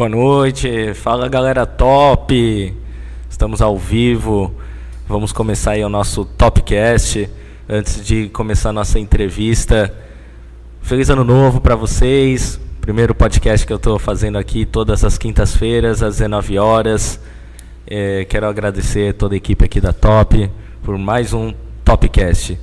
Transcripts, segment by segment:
Boa noite, fala galera top, estamos ao vivo, vamos começar aí o nosso Topcast. Antes de começar a nossa entrevista, feliz ano novo para vocês, primeiro podcast que eu estou fazendo aqui todas as quintas-feiras às 19 horas. Quero agradecer toda a equipe aqui da Top por mais um Topcast.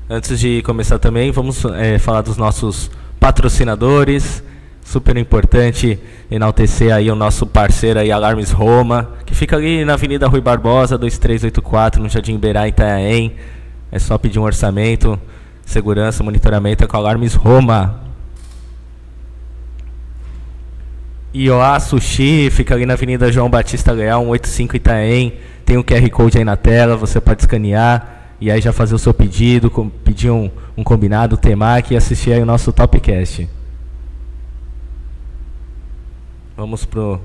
Antes de começar também, vamos falar dos nossos patrocinadores. Super importante enaltecer aí o nosso parceiro aí, Alarmes Roma, que fica ali na Avenida Rui Barbosa, 2384, no Jardim Iberá, Itanhaém. É só pedir um orçamento, segurança, monitoramento com Alarmes Roma. Ioá Sushi, fica ali na Avenida João Batista Leal, 185 Itanhaém. Tem um QR Code aí na tela, você pode escanear e aí já fazer o seu pedido, pedir um combinado, temaki e assistir aí o nosso Topcast. Vamos pro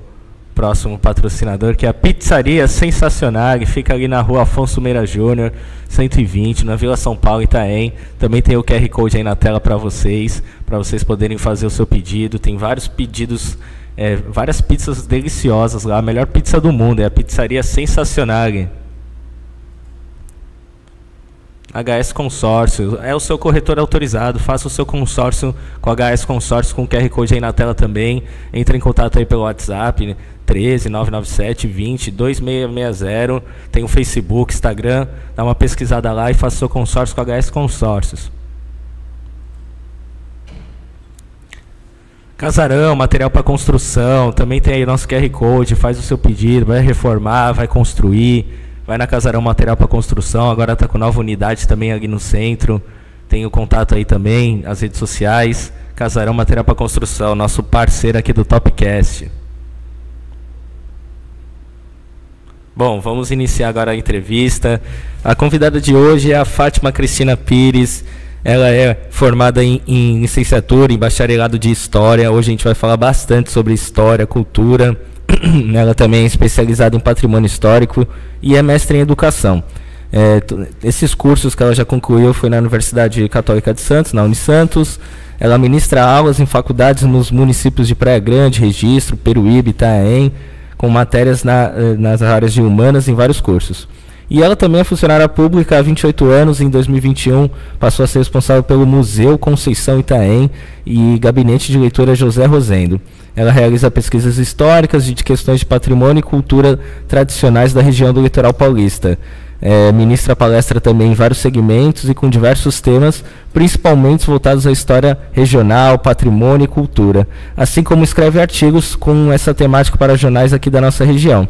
próximo patrocinador, que é a Pizzaria Sensacional, que fica ali na Rua Afonso Meira Júnior, 120, na Vila São Paulo, Itaém. Também tem o QR Code aí na tela para vocês poderem fazer o seu pedido. Tem vários pedidos, várias pizzas deliciosas lá. A melhor pizza do mundo é a Pizzaria Sensacional. HS Consórcio, é o seu corretor autorizado, faça o seu consórcio com HS Consórcio, com o QR Code aí na tela também. Entre em contato aí pelo WhatsApp, 13 997 20 2660. Tem o Facebook, Instagram, dá uma pesquisada lá e faça o seu consórcio com HS Consórcios. Casarão, material para construção, também tem aí o nosso QR Code, faz o seu pedido, vai reformar, vai construir. Vai na Casarão Material para Construção, agora está com nova unidade também ali no centro. Tem o contato aí também, as redes sociais. Casarão Material para Construção, nosso parceiro aqui do Topcast. Bom, vamos iniciar agora a entrevista. A convidada de hoje é a Fátima Cristina Pires. Ela é formada em licenciatura, em bacharelado de História. Hoje a gente vai falar bastante sobre História, Cultura. Ela também é especializada em patrimônio histórico e é mestre em educação. Esses cursos que ela já concluiu foi na Universidade Católica de Santos, na Unisantos. Ela ministra aulas em faculdades nos municípios de Praia Grande, Registro, Peruíbe, Itanhaém, com matérias nas áreas de humanas em vários cursos. E ela também é funcionária pública há 28 anos. Em 2021 passou a ser responsável pelo Museu Conceição Itanhaém e Gabinete de Leitura José Rosendo. Ela realiza pesquisas históricas de questões de patrimônio e cultura tradicionais da região do litoral paulista. Ministra palestra também em vários segmentos e com diversos temas, principalmente voltados à história regional, patrimônio e cultura, assim como escreve artigos com essa temática para jornais aqui da nossa região.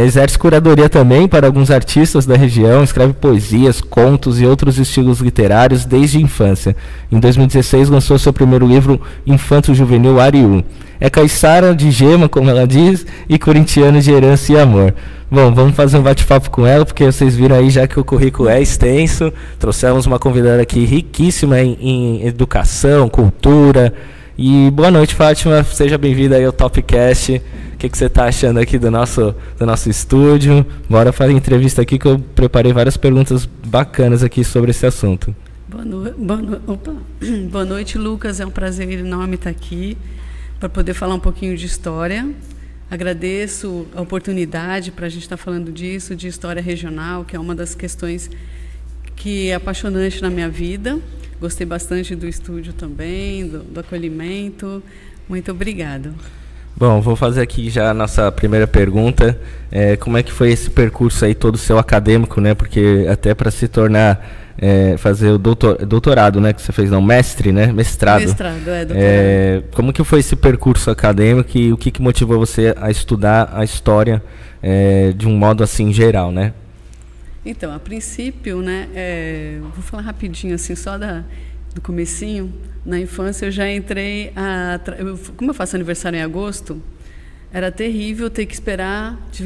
Exerce curadoria também para alguns artistas da região, escreve poesias, contos e outros estilos literários desde a infância. Em 2016 lançou seu primeiro livro infanto-juvenil Ariú. É caiçara de gema, como ela diz, e corintiana de herança e amor. Bom, vamos fazer um bate-papo com ela, porque vocês viram aí já que o currículo é extenso. Trouxemos uma convidada aqui riquíssima em educação, cultura. E boa noite, Fátima, seja bem-vinda aí ao Topcast. O que você está achando aqui do nosso estúdio? Bora fazer entrevista aqui, que eu preparei várias perguntas bacanas aqui sobre esse assunto. Boa noite, Lucas. É um prazer enorme estar aqui para poder falar um pouquinho de história. Agradeço a oportunidade para a gente estar falando disso, de história regional, que é uma das questões que é apaixonante na minha vida. Gostei bastante do estúdio também, do acolhimento. Muito obrigada. Bom, vou fazer aqui já a nossa primeira pergunta. Como é que foi esse percurso aí todo seu acadêmico, né? Porque até para se tornar, fazer o doutorado, né? Que você fez, não, mestre, né? Mestrado. Mestrado, doutorado. Como que foi esse percurso acadêmico e o que motivou você a estudar a história de um modo assim geral, né? Então, a princípio, né? Vou falar rapidinho assim, só do comecinho. Na infância eu já entrei como eu faço aniversário em agosto, era terrível tive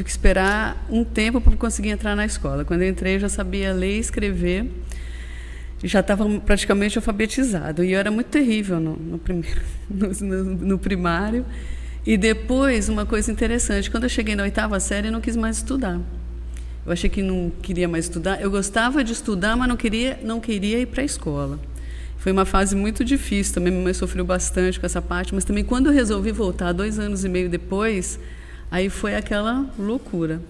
que esperar um tempo para conseguir entrar na escola. Quando eu entrei eu já sabia ler e escrever, já estava praticamente alfabetizado, e eu era muito terrível no primário. E depois, uma coisa interessante, quando eu cheguei na 8ª série eu não quis mais estudar. Eu achei que não queria mais estudar. Eu gostava de estudar, mas não queria ir para a escola. Foi uma fase muito difícil também, minha mãe sofreu bastante com essa parte, mas também quando eu resolvi voltar 2 anos e meio depois, aí foi aquela loucura.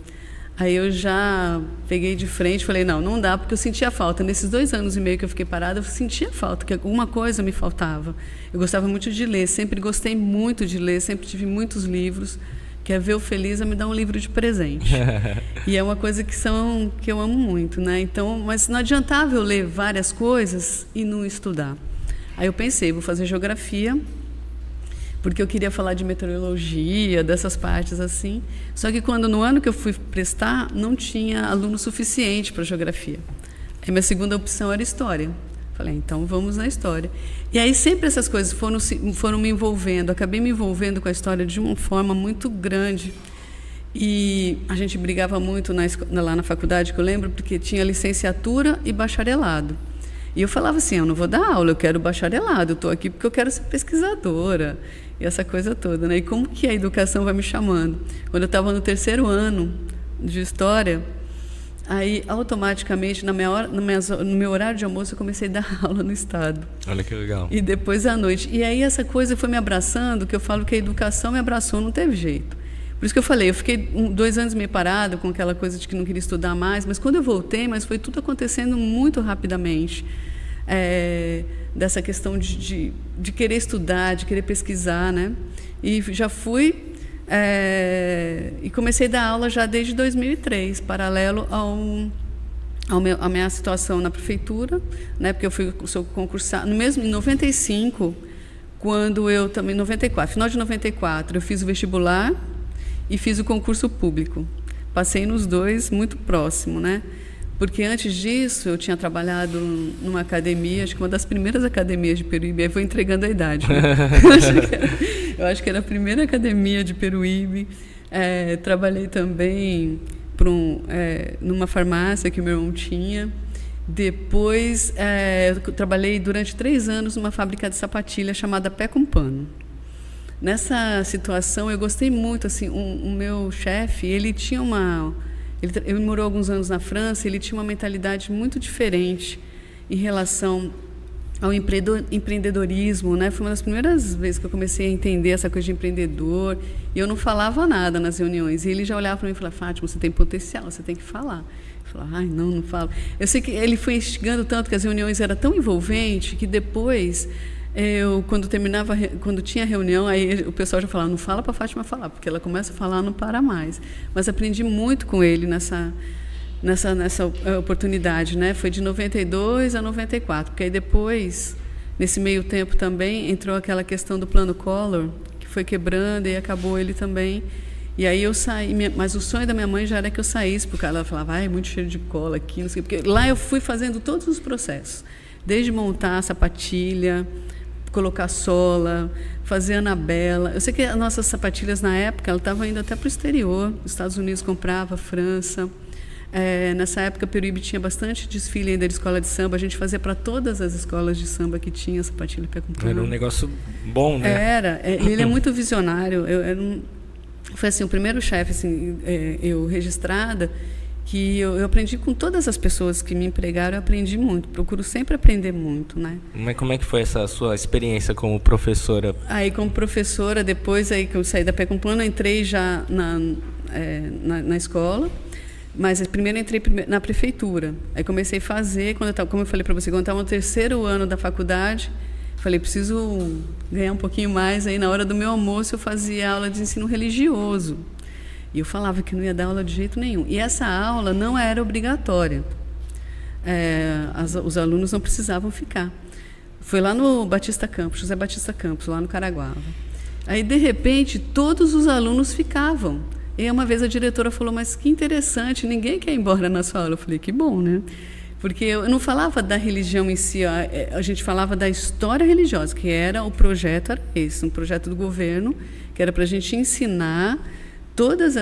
Aí eu já peguei de frente, falei, não dá, porque eu sentia falta. Nesses 2 anos e meio que eu fiquei parada, eu sentia falta, que alguma coisa me faltava. Eu gostava muito de ler, sempre gostei muito de ler, sempre tive muitos livros. Quer ver o feliz a me dar um livro de presente. E é uma coisa que eu amo muito, né? Então, mas não adiantava eu ler várias coisas e não estudar. Aí eu pensei, vou fazer geografia, porque eu queria falar de meteorologia, dessas partes assim. Só que no ano que eu fui prestar, não tinha aluno suficiente para geografia. Aí minha segunda opção era história. Falei, então vamos na história. E aí sempre essas coisas foram me envolvendo. Acabei me envolvendo com a história de uma forma muito grande. E a gente brigava muito lá na faculdade, que eu lembro, porque tinha licenciatura e bacharelado. E eu falava assim, eu não vou dar aula, eu quero bacharelado, eu estou aqui porque eu quero ser pesquisadora. E essa coisa toda, né? E como que a educação vai me chamando? Quando eu estava no 3º ano de história, aí, automaticamente, no meu horário de almoço, eu comecei a dar aula no Estado. Olha que legal. E depois à noite. E aí essa coisa foi me abraçando, que eu falo que a educação me abraçou, não teve jeito. Por isso que eu falei, eu fiquei 2 anos meio parada com aquela coisa de que não queria estudar mais, mas quando eu voltei, mas foi tudo acontecendo muito rapidamente. Dessa questão de querer estudar, de querer pesquisar, né? E já fui... e comecei a dar aula já desde 2003, paralelo à minha situação na prefeitura, né, porque sou concursada. Em 95, quando eu também, 94, final de 94, eu fiz o vestibular e fiz o concurso público. Passei nos 2 muito próximo, né? Porque antes disso eu tinha trabalhado numa academia, acho que uma das primeiras academias de Peruíbe, aí vou entregando a idade, né? Eu acho que era a primeira academia de Peruíbe. Trabalhei também numa farmácia que meu irmão tinha. Depois, eu trabalhei durante 3 anos numa fábrica de sapatilha chamada Pé com Pano. Nessa situação, eu gostei muito. Assim, o meu chefe, ele tinha ele morou alguns anos na França, ele tinha uma mentalidade muito diferente em relação ao empreendedorismo, né? Foi uma das primeiras vezes que eu comecei a entender essa coisa de empreendedor, e eu não falava nada nas reuniões, e ele já olhava para mim e falava, Fátima, você tem potencial, você tem que falar. Eu falava, ai, não falo. Eu sei que ele foi instigando tanto que as reuniões eram tão envolventes que depois, quando tinha reunião, aí o pessoal já falava, não fala para a Fátima falar, porque ela começa a falar, não para mais. Mas aprendi muito com ele nessa oportunidade, né? Foi de 92 a 94, porque aí depois, nesse meio tempo também, entrou aquela questão do plano Collor, que foi quebrando e acabou ele também. E aí eu saí, mas o sonho da minha mãe já era que eu saísse, porque ela falava, é muito cheiro de cola aqui, não sei, porque lá eu fui fazendo todos os processos, desde montar a sapatilha, colocar sola, fazer anabela. Eu sei que as nossas sapatilhas na época, ela estava indo até para o exterior, os Estados Unidos comprava, França. Nessa época, Peruíbe tinha bastante desfile ainda de escola de samba. A gente fazia para todas as escolas de samba que tinha sapatilha Pé com Pano. Era um negócio bom, né? Ele é muito visionário. Foi assim, o primeiro chefe, assim, eu registrada, que eu aprendi com todas as pessoas que me empregaram, eu aprendi muito. Procuro sempre aprender muito, né? Mas como é que foi essa sua experiência como professora? Aí, como professora, depois aí que eu saí da Pé com Pano, eu entrei já na escola. Mas primeiro entrei na prefeitura. Aí comecei a fazer, como eu falei para você, quando eu estava no 3º ano da faculdade, falei, preciso ganhar um pouquinho mais. Aí na hora do meu almoço eu fazia aula de ensino religioso. E eu falava que não ia dar aula de jeito nenhum. E essa aula não era obrigatória. Os alunos não precisavam ficar. Foi lá no Batista Campos, José Batista Campos, lá no Caraguava. Aí, de repente, todos os alunos ficavam. E uma vez a diretora falou, mas que interessante, ninguém quer ir embora na sua aula. Eu falei, que bom, né? Porque eu não falava da religião em si, a gente falava da história religiosa, que era o projeto, era esse, um projeto do governo, que era para a gente ensinar todos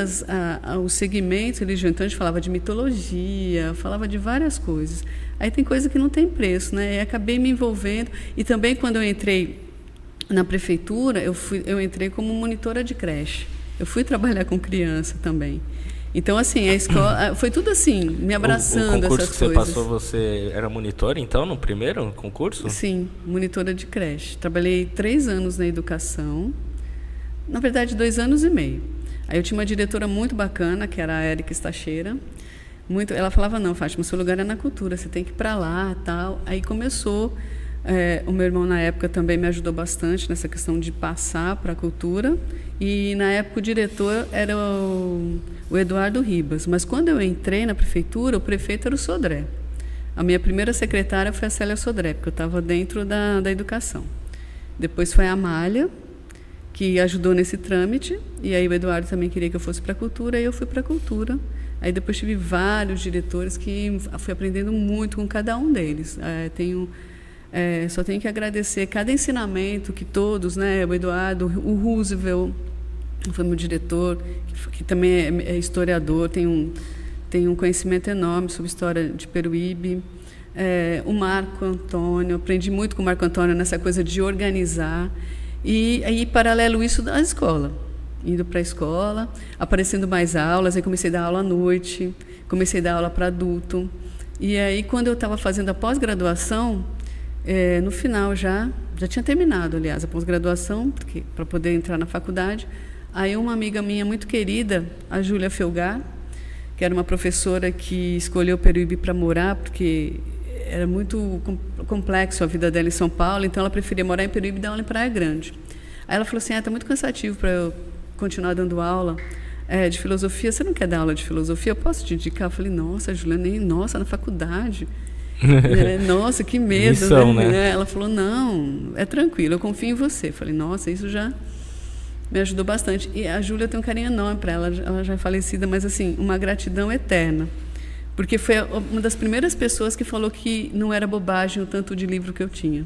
os segmentos religiosos. Então, a gente falava de mitologia, falava de várias coisas. Aí tem coisa que não tem preço, né? E acabei me envolvendo. E também, quando eu entrei na prefeitura, eu entrei como monitora de creche. Eu fui trabalhar com criança também. Então, assim, a escola foi tudo assim, me abraçando o concurso essas que coisas. você passou, você era monitora, então, no primeiro concurso? Sim, monitora de creche. Trabalhei 3 anos na educação, na verdade 2 anos e meio. Aí eu tinha uma diretora muito bacana, que era a Érica Stacheira. Ela falava, não, Fátima, seu lugar é na cultura, você tem que ir para lá, tal. Aí começou, o meu irmão na época também me ajudou bastante nessa questão de passar para a cultura. E na época o diretor era o Eduardo Ribas. Mas quando eu entrei na prefeitura, o prefeito era o Sodré. A minha primeira secretária foi a Célia Sodré, porque eu estava dentro da educação. Depois foi a Amália, que ajudou nesse trâmite, e aí o Eduardo também queria que eu fosse para a cultura, e eu fui para a cultura. Aí depois tive vários diretores que fui aprendendo muito com cada um deles. Só tenho que agradecer cada ensinamento que todos, né, o Eduardo, o Roosevelt foi meu diretor, que também é historiador, tem um conhecimento enorme sobre história de Peruíbe. O Marco Antônio, aprendi muito com o Marco Antônio nessa coisa de organizar. E aí, paralelo isso, da escola. Indo para a escola, aparecendo mais aulas, aí comecei a dar aula à noite, comecei a dar aula para adulto. E aí, quando eu estava fazendo a pós-graduação, no final já tinha terminado, aliás, a pós-graduação, para poder entrar na faculdade. Aí uma amiga minha muito querida, a Júlia Felgar, que era uma professora que escolheu Peruíbe para morar, porque era muito complexo a vida dela em São Paulo, então ela preferia morar em Peruíbe e dar aula em Praia Grande. Aí ela falou assim, está muito cansativo para eu continuar dando aula de filosofia, você não quer dar aula de filosofia? Eu posso te indicar? Eu falei, nossa, Juliana, nossa, na faculdade. Nossa, que medo. Missão, né? Ela falou, não, é tranquilo, eu confio em você. Eu falei, nossa, isso já me ajudou bastante. E a Júlia tem um carinho enorme para ela já é falecida, mas assim, uma gratidão eterna. Porque foi uma das primeiras pessoas que falou que não era bobagem o tanto de livro que eu tinha.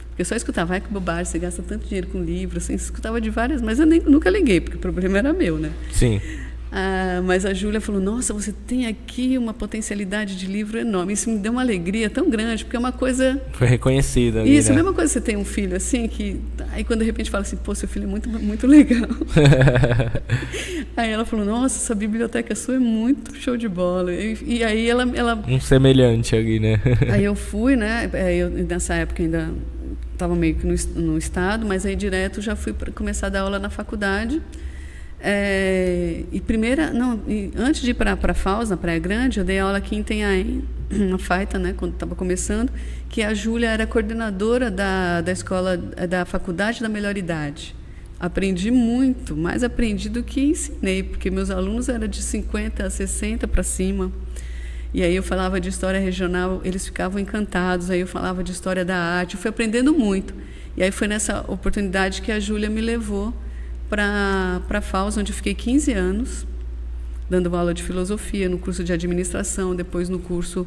Porque eu só escutava, ai que bobagem, você gasta tanto dinheiro com livro, assim, escutava de várias, mas eu nunca liguei, porque o problema era meu, né? Sim. Mas a Júlia falou, nossa, você tem aqui uma potencialidade de livro enorme. Isso me deu uma alegria tão grande, porque é uma coisa... Foi reconhecida. Isso, né? a mesma coisa que você tem um filho assim, que aí quando de repente fala assim, pô, seu filho é muito, muito legal. Aí ela falou, nossa, essa biblioteca sua é muito show de bola. E aí ela... Um semelhante ali, né? Aí eu fui, né, nessa época ainda estava meio que no estado, mas aí direto já fui começar a dar aula na faculdade. Antes de ir para a FAUS, na Praia Grande, eu dei aula aqui em Itanhaém, na Faita, né, quando estava começando, que a Júlia era coordenadora da escola, da Faculdade da Melhor Idade. Aprendi muito, mais aprendi do que ensinei, porque meus alunos eram de 50 a 60 para cima. E aí eu falava de história regional, eles ficavam encantados, aí eu falava de história da arte, eu fui aprendendo muito. E aí foi nessa oportunidade que a Júlia me levou para a FAUS, onde eu fiquei 15 anos, dando aula de filosofia, no curso de administração, depois no curso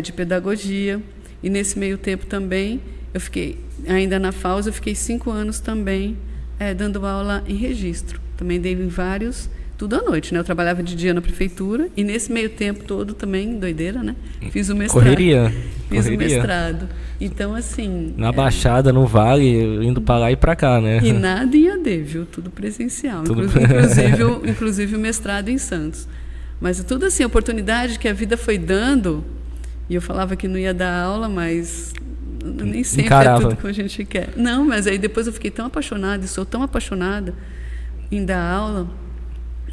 de pedagogia. E nesse meio tempo também, eu fiquei, ainda na FAUS, eu fiquei 5 anos também dando aula em registro. Também dei em vários, tudo à noite, né? Eu trabalhava de dia na prefeitura e nesse meio tempo todo também, doideira, né? Fiz o mestrado. Correria. O mestrado. Então, assim... Na Baixada, no Vale, indo para lá e para cá, né? E nada em AD, viu? Tudo presencial. Inclusive o mestrado em Santos. Mas tudo assim, a oportunidade que a vida foi dando, e eu falava que não ia dar aula, mas nem sempre encarava. É tudo que a gente quer. Não, mas aí depois eu fiquei tão apaixonada, e sou tão apaixonada em dar aula,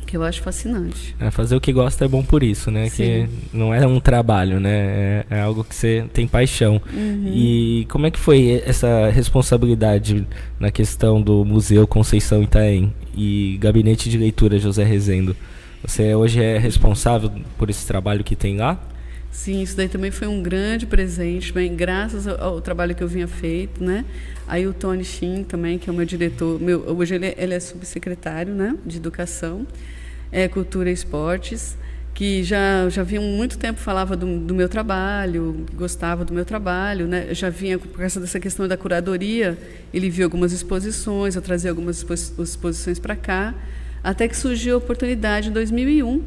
que eu acho fascinante. Fazer o que gosta é bom por isso, né? Sim. Que não é um trabalho, né? É algo que você tem paixão. Uhum. E como é que foi essa responsabilidade na questão do Museu Conceição Itanhaém e Gabinete de Leitura José Rezendo? Você hoje é responsável por esse trabalho que tem lá? Sim, isso daí também foi um grande presente, bem, graças ao trabalho que eu vinha feito, né? Aí o Tony Shin também, que é o meu diretor, hoje ele é subsecretário, né, de Educação, Cultura e Esportes, que já vinha muito tempo, falava do meu trabalho, gostava do meu trabalho, né? Já vinha, por causa dessa questão da curadoria, ele viu algumas exposições, eu trazia algumas exposições para cá, até que surgiu a oportunidade em 2001,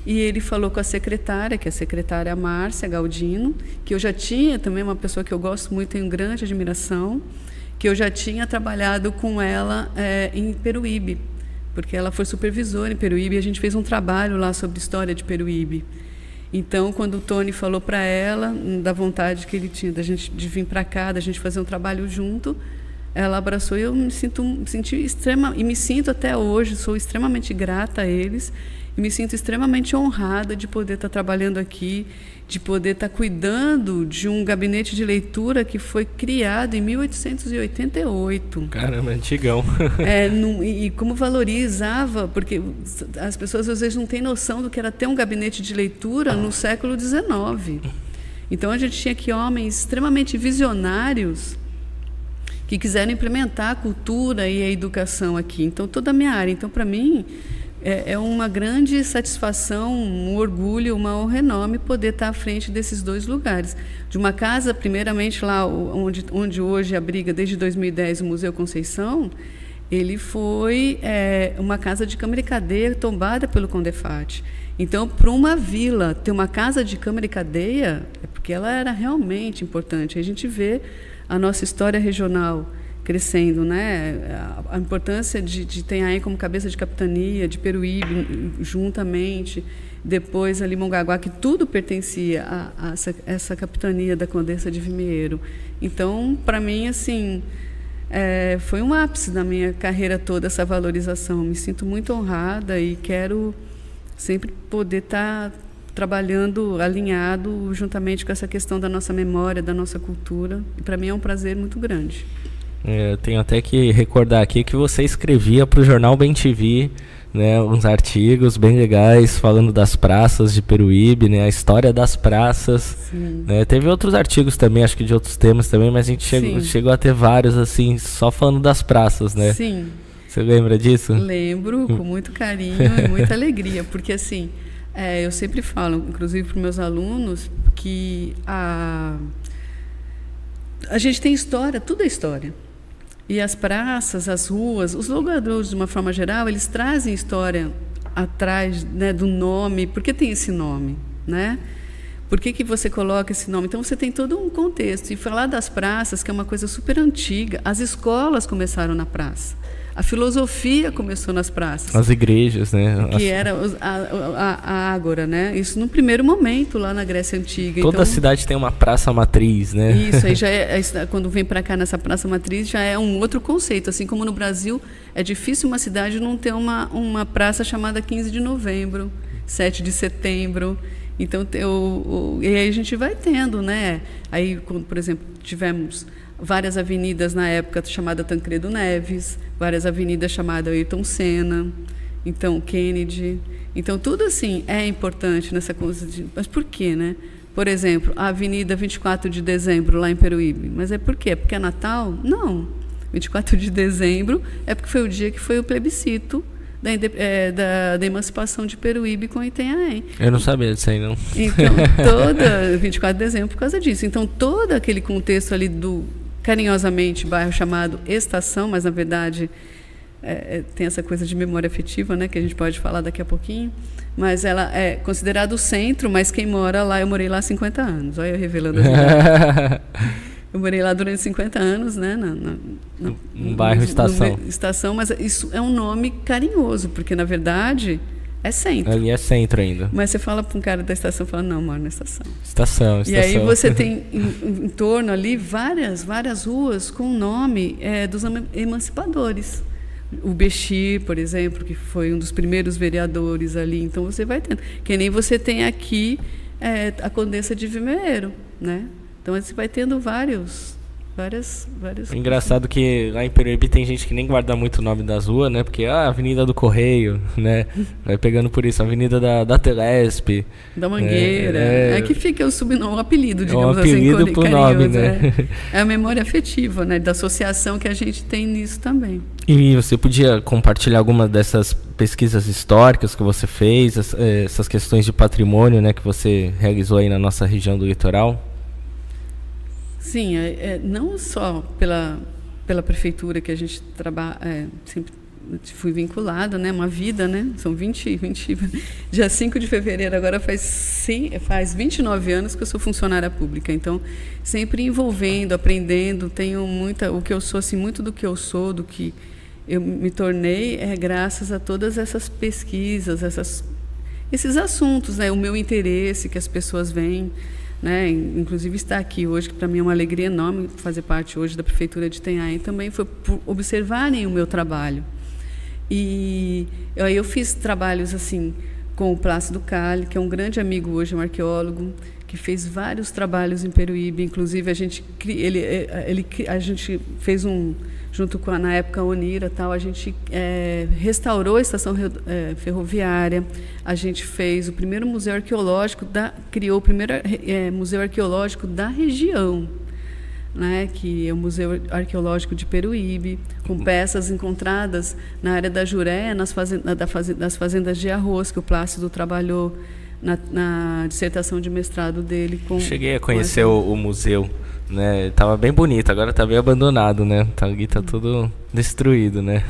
e ele falou com a secretária, que é a secretária Márcia Galdino, que eu já tinha também, uma pessoa que eu gosto muito, tenho grande admiração, que eu já tinha trabalhado com ela em Peruíbe, porque ela foi supervisora em Peruíbe e a gente fez um trabalho lá sobre história de Peruíbe. Então, quando o Tony falou para ela da vontade que ele tinha de vir para cá, da gente fazer um trabalho junto, ela abraçou e eu me sinto até hoje, sou extremamente grata a eles e me sinto extremamente honrada de poder estar trabalhando aqui, de poder estar cuidando de um gabinete de leitura que foi criado em 1888. Caramba, antigão. E como valorizava, porque as pessoas às vezes não têm noção do que era ter um gabinete de leitura no século XIX. Então a gente tinha aqui homens extremamente visionários que quiseram implementar a cultura e a educação aqui. Então toda a minha área. Então para mim é uma grande satisfação, um orgulho, uma honra enorme poder estar à frente desses dois lugares. De uma casa, primeiramente lá onde hoje abriga, desde 2010, o Museu Conceição, ele foi uma casa de câmara e cadeia tombada pelo Condefat. Então, para uma vila ter uma casa de câmara e cadeia, é porque ela era realmente importante. A gente vê a nossa história regional crescendo, né? A importância de Itanhaém como cabeça de capitania, de Peruíbe juntamente, depois ali Mongaguá, que tudo pertencia a essa capitania da Condessa de Vimieiro. Então, para mim, assim, foi um ápice da minha carreira toda essa valorização. Me sinto muito honrada e quero sempre poder estar trabalhando alinhado juntamente com essa questão da nossa memória, da nossa cultura. E para mim é um prazer muito grande. Eu tenho até que recordar aqui que você escrevia para o jornal Bem TV, né, uns artigos bem legais falando das praças de Peruíbe, né, a história das praças. Né, teve outros artigos também, acho que de outros temas também, mas a gente chegou a ter vários assim, só falando das praças, né? Sim. Você lembra disso? Lembro, com muito carinho e muita alegria, porque assim, eu sempre falo, inclusive para os meus alunos, que a gente tem história, tudo é história. E as praças, as ruas, os lugares, de uma forma geral, eles trazem história atrás, né, do nome. Por que tem esse nome? Né? Por que você coloca esse nome? Então, você tem todo um contexto. E falar das praças, que é uma coisa super antiga, as escolas começaram na praça. A filosofia começou nas praças. As igrejas, né? Que era a ágora, né? Isso no primeiro momento, lá na Grécia Antiga. Toda cidade tem uma praça matriz, né? Isso, aí já quando vem para cá nessa praça matriz, já é um outro conceito. Assim como no Brasil, é difícil uma cidade não ter uma praça chamada 15 de novembro, 7 de setembro. Então, e aí a gente vai tendo, né? Aí, quando, por exemplo, tivemos várias avenidas na época chamada Tancredo Neves, várias avenidas chamadas Ayrton Senna, então Kennedy. Então, tudo assim é importante nessa coisa de... Mas por quê, né? Por exemplo, a Avenida 24 de Dezembro, lá em Peruíbe. Mas é por quê? É porque é Natal? Não. 24 de dezembro é porque foi o dia que foi o plebiscito da emancipação de Peruíbe com Itanhaém. Eu não sabia disso aí, não. Então, toda 24 de dezembro por causa disso. Então, todo aquele contexto ali do, carinhosamente, bairro chamado Estação, mas, na verdade, tem essa coisa de memória afetiva, né, que a gente pode falar daqui a pouquinho, mas ela é considerada o centro, mas quem mora lá, eu morei lá há 50 anos. Olha eu revelando as idades. Eu morei lá durante 50 anos, né? No bairro Estação. Estação, mas isso é um nome carinhoso, porque, na verdade, é centro. Ali é centro ainda. Mas você fala para um cara da estação, fala, não, moro na estação. Estação. E aí você tem, em torno ali, várias ruas com o nome dos emancipadores. O Bexir, por exemplo, que foi um dos primeiros vereadores ali. Então, você vai tendo. Que nem você tem aqui a Condessa de Vimieiro, né? Então, você vai tendo várias Engraçado que lá em Peruíbe tem gente que nem guarda muito o nome das ruas, né? Porque Avenida do Correio, né? Vai pegando por isso, Avenida da Telesp. Da Mangueira. É que fica o apelido, digamos assim. Apelido pro nome, né? É a memória afetiva, né? Da associação que a gente tem nisso também. E você podia compartilhar alguma dessas pesquisas históricas que você fez, essas questões de patrimônio, né? Que você realizou aí na nossa região do litoral? Sim, não só pela prefeitura que a gente trabalha, sempre fui vinculada, né, uma vida, né, são 20 dia 5 de fevereiro, agora faz 29 anos que eu sou funcionária pública, então sempre envolvendo, aprendendo, tenho o que eu sou, assim, muito do que eu sou, do que eu me tornei graças a todas essas pesquisas, esses assuntos, né? O meu interesse que as pessoas veem, né? Inclusive estar aqui hoje, que para mim é uma alegria enorme fazer parte hoje da Prefeitura de Itanhaém, também foi por observarem o meu trabalho. E aí eu fiz trabalhos assim com o Plácido Cali, que é um grande amigo hoje, um arqueólogo, que fez vários trabalhos em Peruíbe. Inclusive a gente fez junto com na época a Onira, tal, a gente restaurou a estação ferroviária. A gente fez o primeiro museu arqueológico criou o primeiro museu arqueológico da região, né, que é o Museu Arqueológico de Peruíbe, com peças encontradas na área da Juréia, das fazendas de arroz, que o Plácido trabalhou na dissertação de mestrado dele. Cheguei a conhecer o museu, né? Tava bem bonito, agora tá bem abandonado, né? Tá tudo destruído, né?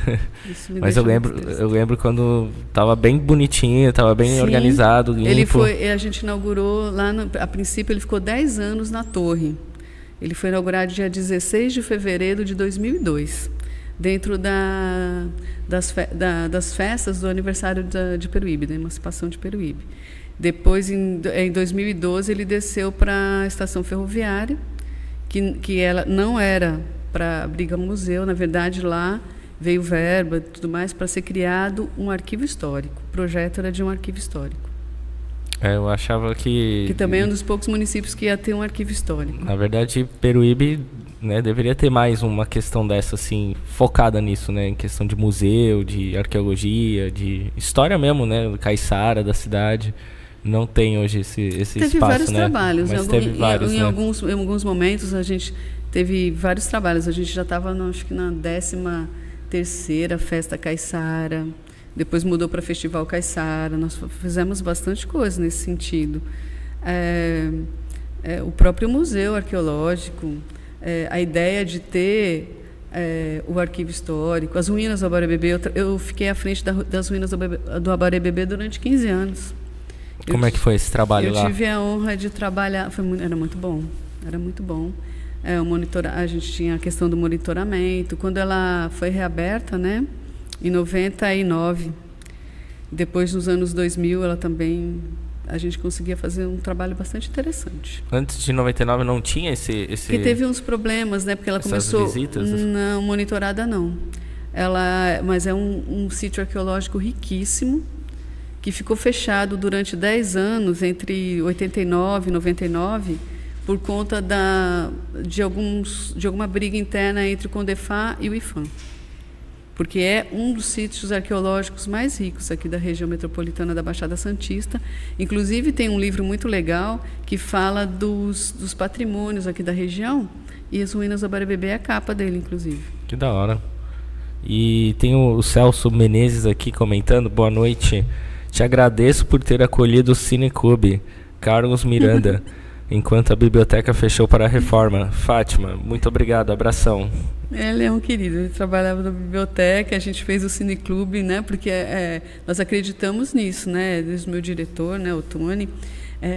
Mas eu lembro quando tava bem bonitinho, tava bem organizado, limpo. A gente inaugurou lá, a princípio ele ficou 10 anos na torre. Ele foi inaugurado dia 16 de fevereiro de 2002, dentro das festas do aniversário de Peruíbe, da emancipação de Peruíbe. Depois, em 2012, ele desceu para a estação ferroviária, que ela não era para abrigar um museu. Na verdade, lá veio verba e tudo mais para ser criado um arquivo histórico. O projeto era de um arquivo histórico. Eu achava que também é um dos poucos municípios que ia ter um arquivo histórico. Na verdade, Peruíbe, né, deveria ter mais uma questão dessa, assim, focada nisso, né, em questão de museu, de arqueologia, de história mesmo, né, caiçara da cidade. Não tem hoje esse espaço, né? Teve vários trabalhos. Em alguns momentos a gente teve vários trabalhos. A gente já estava, acho que na 13ª Festa Caiçara. Depois mudou para Festival Caiçara. Nós fizemos bastante coisa nesse sentido. O próprio museu arqueológico, a ideia de ter o arquivo histórico, as ruínas do Abarebebê. Eu fiquei à frente das ruínas do Abarebebê durante 15 anos. Como é que foi esse trabalho lá? Eu tive a honra de trabalhar. Era muito bom. Era muito bom. A gente tinha a questão do monitoramento. Quando ela foi reaberta, né, em 99, depois nos anos 2000, ela também, a gente conseguia fazer um trabalho bastante interessante. Antes de 99 não tinha esse... Porque teve uns problemas, né, porque ela começou... visitas? Não, monitorada não. Mas é um sítio arqueológico riquíssimo, que ficou fechado durante 10 anos, entre 89 e 99, por conta de alguma briga interna entre o CONDEFAR e o IPHAN. Porque é um dos sítios arqueológicos mais ricos aqui da região metropolitana da Baixada Santista. Inclusive, tem um livro muito legal que fala dos patrimônios aqui da região, e as ruínas do Abarebebê é a capa dele, inclusive. Que da hora. E tem o Celso Menezes aqui comentando, boa noite. Te agradeço por ter acolhido o Cineclube, Carlos Miranda, enquanto a biblioteca fechou para a reforma. Fátima, muito obrigado, abração. Ele é um querido, ele trabalhava na biblioteca, a gente fez o Cineclube, né, porque nós acreditamos nisso, né, desde o meu diretor, né, o Tony.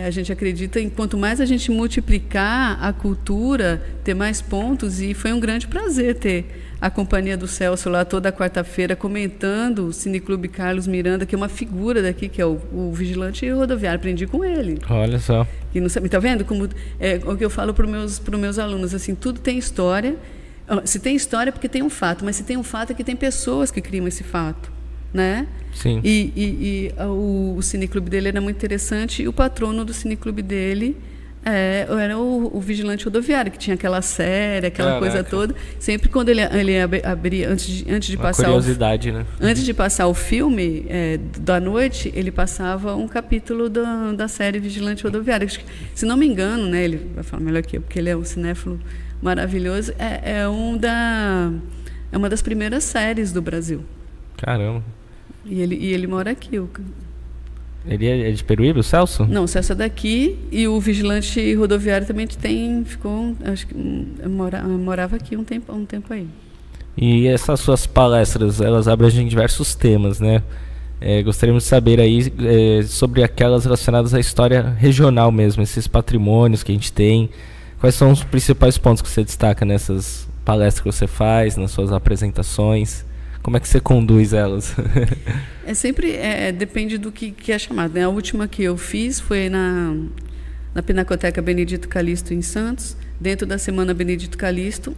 A gente acredita em quanto mais a gente multiplicar a cultura, ter mais pontos, e foi um grande prazer ter a companhia do Celso lá toda quarta-feira comentando o Cineclube Carlos Miranda, que é uma figura daqui, que é o vigilante rodoviário. Aprendi com ele. Olha só. E não sabe, tá vendo como o que eu falo para os meus alunos, assim, tudo tem história. Se tem história é porque tem um fato, mas se tem um fato é que tem pessoas que criam esse fato, né? Sim. E o Cineclube dele era muito interessante, e o patrono do Cineclube dele era o vigilante rodoviário, que tinha aquela série, aquela coisa toda. Sempre quando ele abria, antes de passar curiosidade, né? Antes de passar o filme da noite, ele passava um capítulo da série Vigilante Rodoviário. Se não me engano, né, ele vai falar melhor que eu, porque ele é um cinéfilo maravilhoso. É uma das primeiras séries do Brasil. Caramba. E ele mora aqui. Ele é de Peruíbe, o Celso? Não, o Celso é daqui, e o vigilante rodoviário também acho que morava aqui um tempo aí. E essas suas palestras, elas abrangem diversos temas, né? Gostaríamos de saber aí sobre aquelas relacionadas à história regional mesmo, esses patrimônios que a gente tem. Quais são os principais pontos que você destaca nessas palestras que você faz, nas suas apresentações? Como é que você conduz elas? Depende do que é chamado, né? A última que eu fiz foi na Pinacoteca Benedito Calixto em Santos, dentro da Semana Benedito Calixto.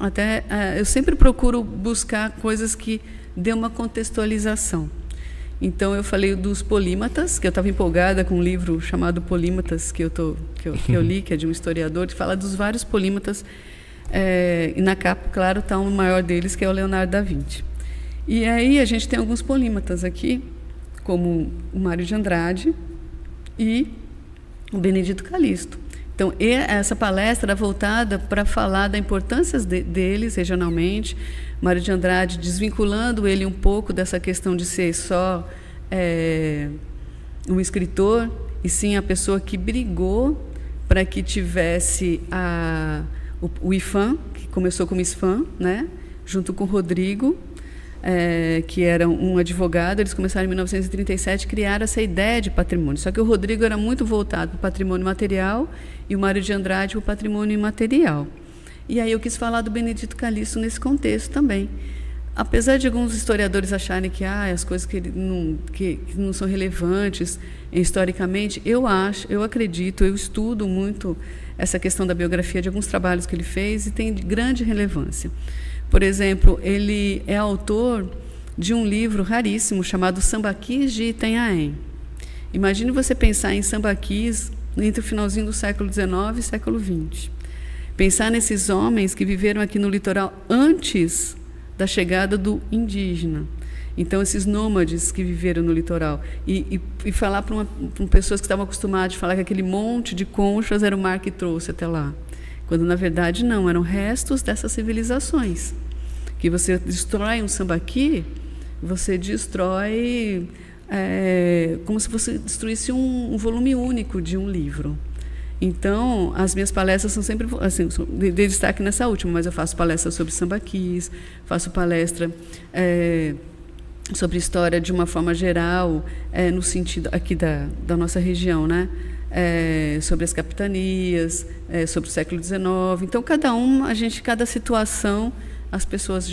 Eu sempre procuro buscar coisas que dê uma contextualização. Então, eu falei dos polímatas, que eu estava empolgada com um livro chamado Polímatas, que eu li, que é de um historiador, que fala dos vários polímatas. E na capa, claro, está o maior deles, que é o Leonardo da Vinci. E aí a gente tem alguns polímatas aqui, como o Mário de Andrade e o Benedito Calixto. Então, essa palestra era voltada para falar da importância deles regionalmente. Mário de Andrade, desvinculando ele um pouco dessa questão de ser só um escritor, e sim a pessoa que brigou para que tivesse o IFAM, que começou como ISFAM, né? Junto com o Rodrigo, que era um advogado. Eles começaram em 1937 a criar essa ideia de patrimônio. Só que o Rodrigo era muito voltado para o patrimônio material e o Mário de Andrade para o patrimônio imaterial. E aí eu quis falar do Benedito Calixto nesse contexto também. Apesar de alguns historiadores acharem que as coisas que não são relevantes historicamente, eu acredito, eu estudo muito essa questão da biografia de alguns trabalhos que ele fez e tem grande relevância. Por exemplo, ele é autor de um livro raríssimo chamado Sambaquis de Itanhaém. Imagine você pensar em sambaquis entre o finalzinho do século XIX e século XX. Pensar nesses homens que viveram aqui no litoral antes da chegada do indígena. Então, esses nômades que viveram no litoral. E falar para pessoas que estavam acostumadas a falar que aquele monte de conchas era o mar que trouxe até lá. Quando, na verdade, não. Eram restos dessas civilizações. Que você destrói um sambaqui, você destrói como se você destruísse um volume único de um livro. Então, as minhas palestras são sempre assim, de destaque nessa última, mas eu faço palestras sobre sambaquis, faço palestra sobre história de uma forma geral, no sentido aqui da nossa região, né? Sobre as capitanias, sobre o século XIX. Então, cada situação, as pessoas,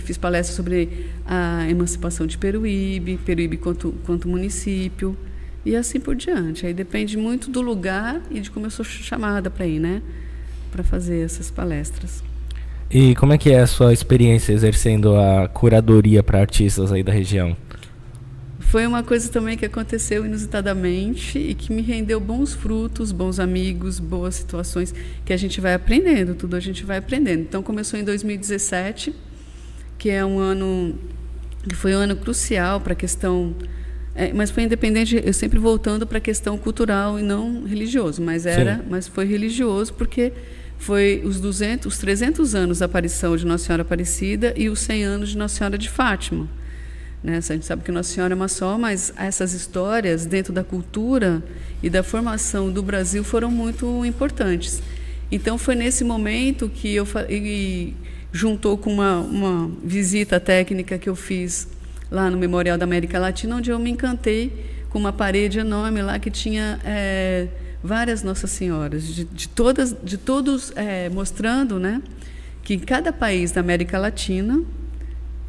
fiz palestras sobre a emancipação de Peruíbe quanto município, e assim por diante. Aí depende muito do lugar e de como eu sou chamada para ir, né? Para fazer essas palestras. E como é que é a sua experiência exercendo a curadoria para artistas aí da região? Foi uma coisa também que aconteceu inusitadamente e que me rendeu bons frutos, bons amigos, boas situações, que a gente vai aprendendo, tudo a gente vai aprendendo. Então, começou em 2017, que foi um ano crucial para a questão... mas foi independente, eu sempre voltando para a questão cultural e não religioso, mas foi religioso porque foi os 300 anos da aparição de Nossa Senhora Aparecida e os 100 anos de Nossa Senhora de Fátima. Né? A gente sabe que Nossa Senhora é uma só, mas essas histórias dentro da cultura e da formação do Brasil foram muito importantes. Então foi nesse momento que juntou com uma visita técnica que eu fiz lá no Memorial da América Latina, onde eu me encantei com uma parede enorme lá que tinha várias Nossas Senhoras, de todos mostrando, né, que em cada país da América Latina,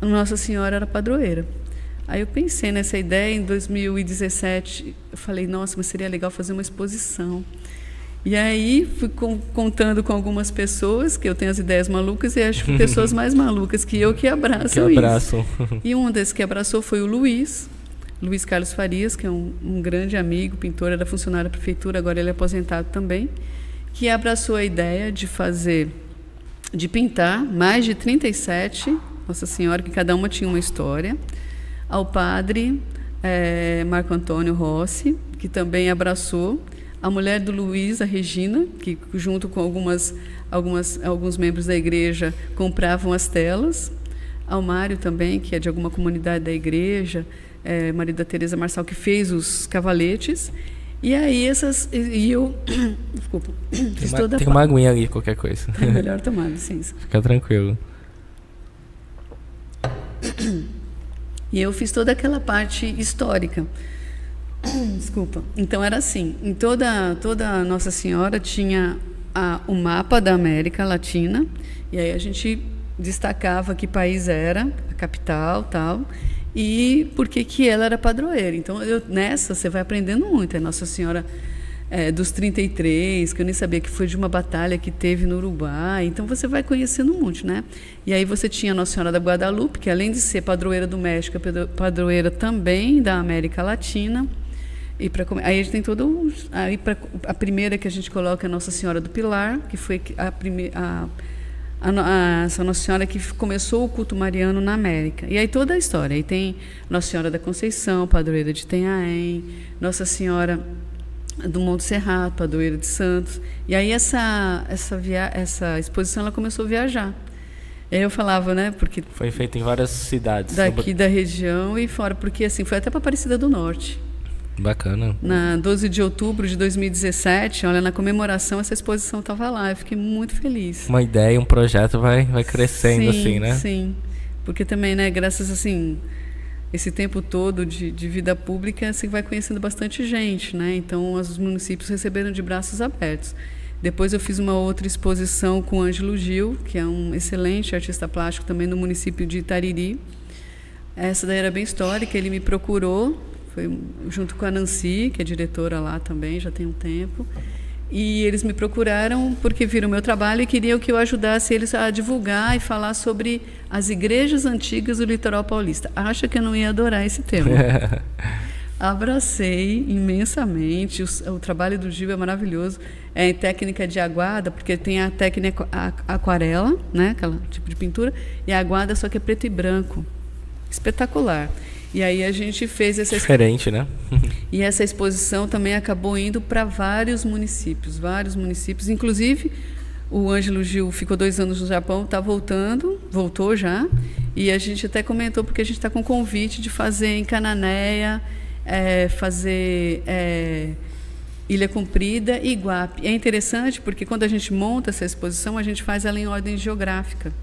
Nossa Senhora era padroeira. Aí eu pensei nessa ideia em 2017, eu falei, nossa, mas seria legal fazer uma exposição. E aí fui contando com algumas pessoas, que eu tenho as ideias malucas, e acho que pessoas mais malucas que eu que abraçam isso. E um desses que abraçou foi o Luiz Carlos Farias, que é um grande amigo, pintor, era funcionário da prefeitura, agora ele é aposentado também, que abraçou a ideia de pintar mais de 37 Nossa Senhora, que cada uma tinha uma história, ao padre Marco Antônio Rossi, que também abraçou, a mulher do Luiz, a Regina, que junto com alguns membros da igreja compravam as telas, ao Mário também, que é de alguma comunidade da igreja, marido da Teresa Marçal, que fez os cavaletes. E aí desculpa, fiz toda tem uma aguinha ali, qualquer coisa. É melhor tomar, licença. Fica tranquilo. E eu fiz toda aquela parte histórica. Desculpa. Então era assim, em toda a Nossa Senhora tinha o mapa da América Latina, e aí a gente destacava que país era, a capital, tal, e por que ela era padroeira. Então, nessa, você vai aprendendo muito. É Nossa Senhora dos 33, que eu nem sabia que foi de uma batalha que teve no Uruguai. Então, você vai conhecendo muito, né? E aí você tinha a Nossa Senhora da Guadalupe, que além de ser padroeira do México, é padroeira também da América Latina. E aí a gente tem todo... a primeira que a gente coloca é a Nossa Senhora do Pilar, que foi essa Nossa Senhora que começou o culto mariano na América. E aí toda a história. Aí tem Nossa Senhora da Conceição, padroeira de Itanhaém, Nossa Senhora do Monte Serrato, padroeira de Santos. E aí essa exposição ela começou a viajar. E aí eu falava, né, porque... Foi feita em várias cidades. Daqui da região e fora, porque assim, foi até para Aparecida do Norte. Bacana. Na 12 de outubro de 2017, olha, na comemoração, essa exposição estava lá. Eu fiquei muito feliz. Uma ideia, um projeto vai crescendo, sim, assim, né? Sim, porque também, né, graças, assim, esse tempo todo de vida pública, você vai conhecendo bastante gente, né? Então, os municípios receberam de braços abertos. Depois eu fiz uma outra exposição com o Ângelo Gil, que é um excelente artista plástico também no município de Itariri. Essa daí era bem histórica, ele me procurou, foi junto com a Nancy, que é diretora lá também, já tem um tempo. E eles me procuraram porque viram o meu trabalho e queriam que eu ajudasse eles a divulgar e falar sobre as igrejas antigas do litoral paulista. Acha que eu não ia adorar esse tema? Abracei imensamente. O trabalho do Gil é maravilhoso. É em técnica de aguada, porque tem a técnica aquarela, né, aquela tipo de pintura, e a aguada só que é preto e branco. Espetacular. E aí a gente fez essa... Diferente, né? E essa exposição também acabou indo para vários municípios. Inclusive, o Ângelo Gil ficou 2 anos no Japão, está voltou já. E a gente até comentou, porque a gente está com convite de fazer em Cananéia, fazer Ilha Comprida e Iguape. É interessante porque quando a gente monta essa exposição, a gente faz ela em ordem geográfica.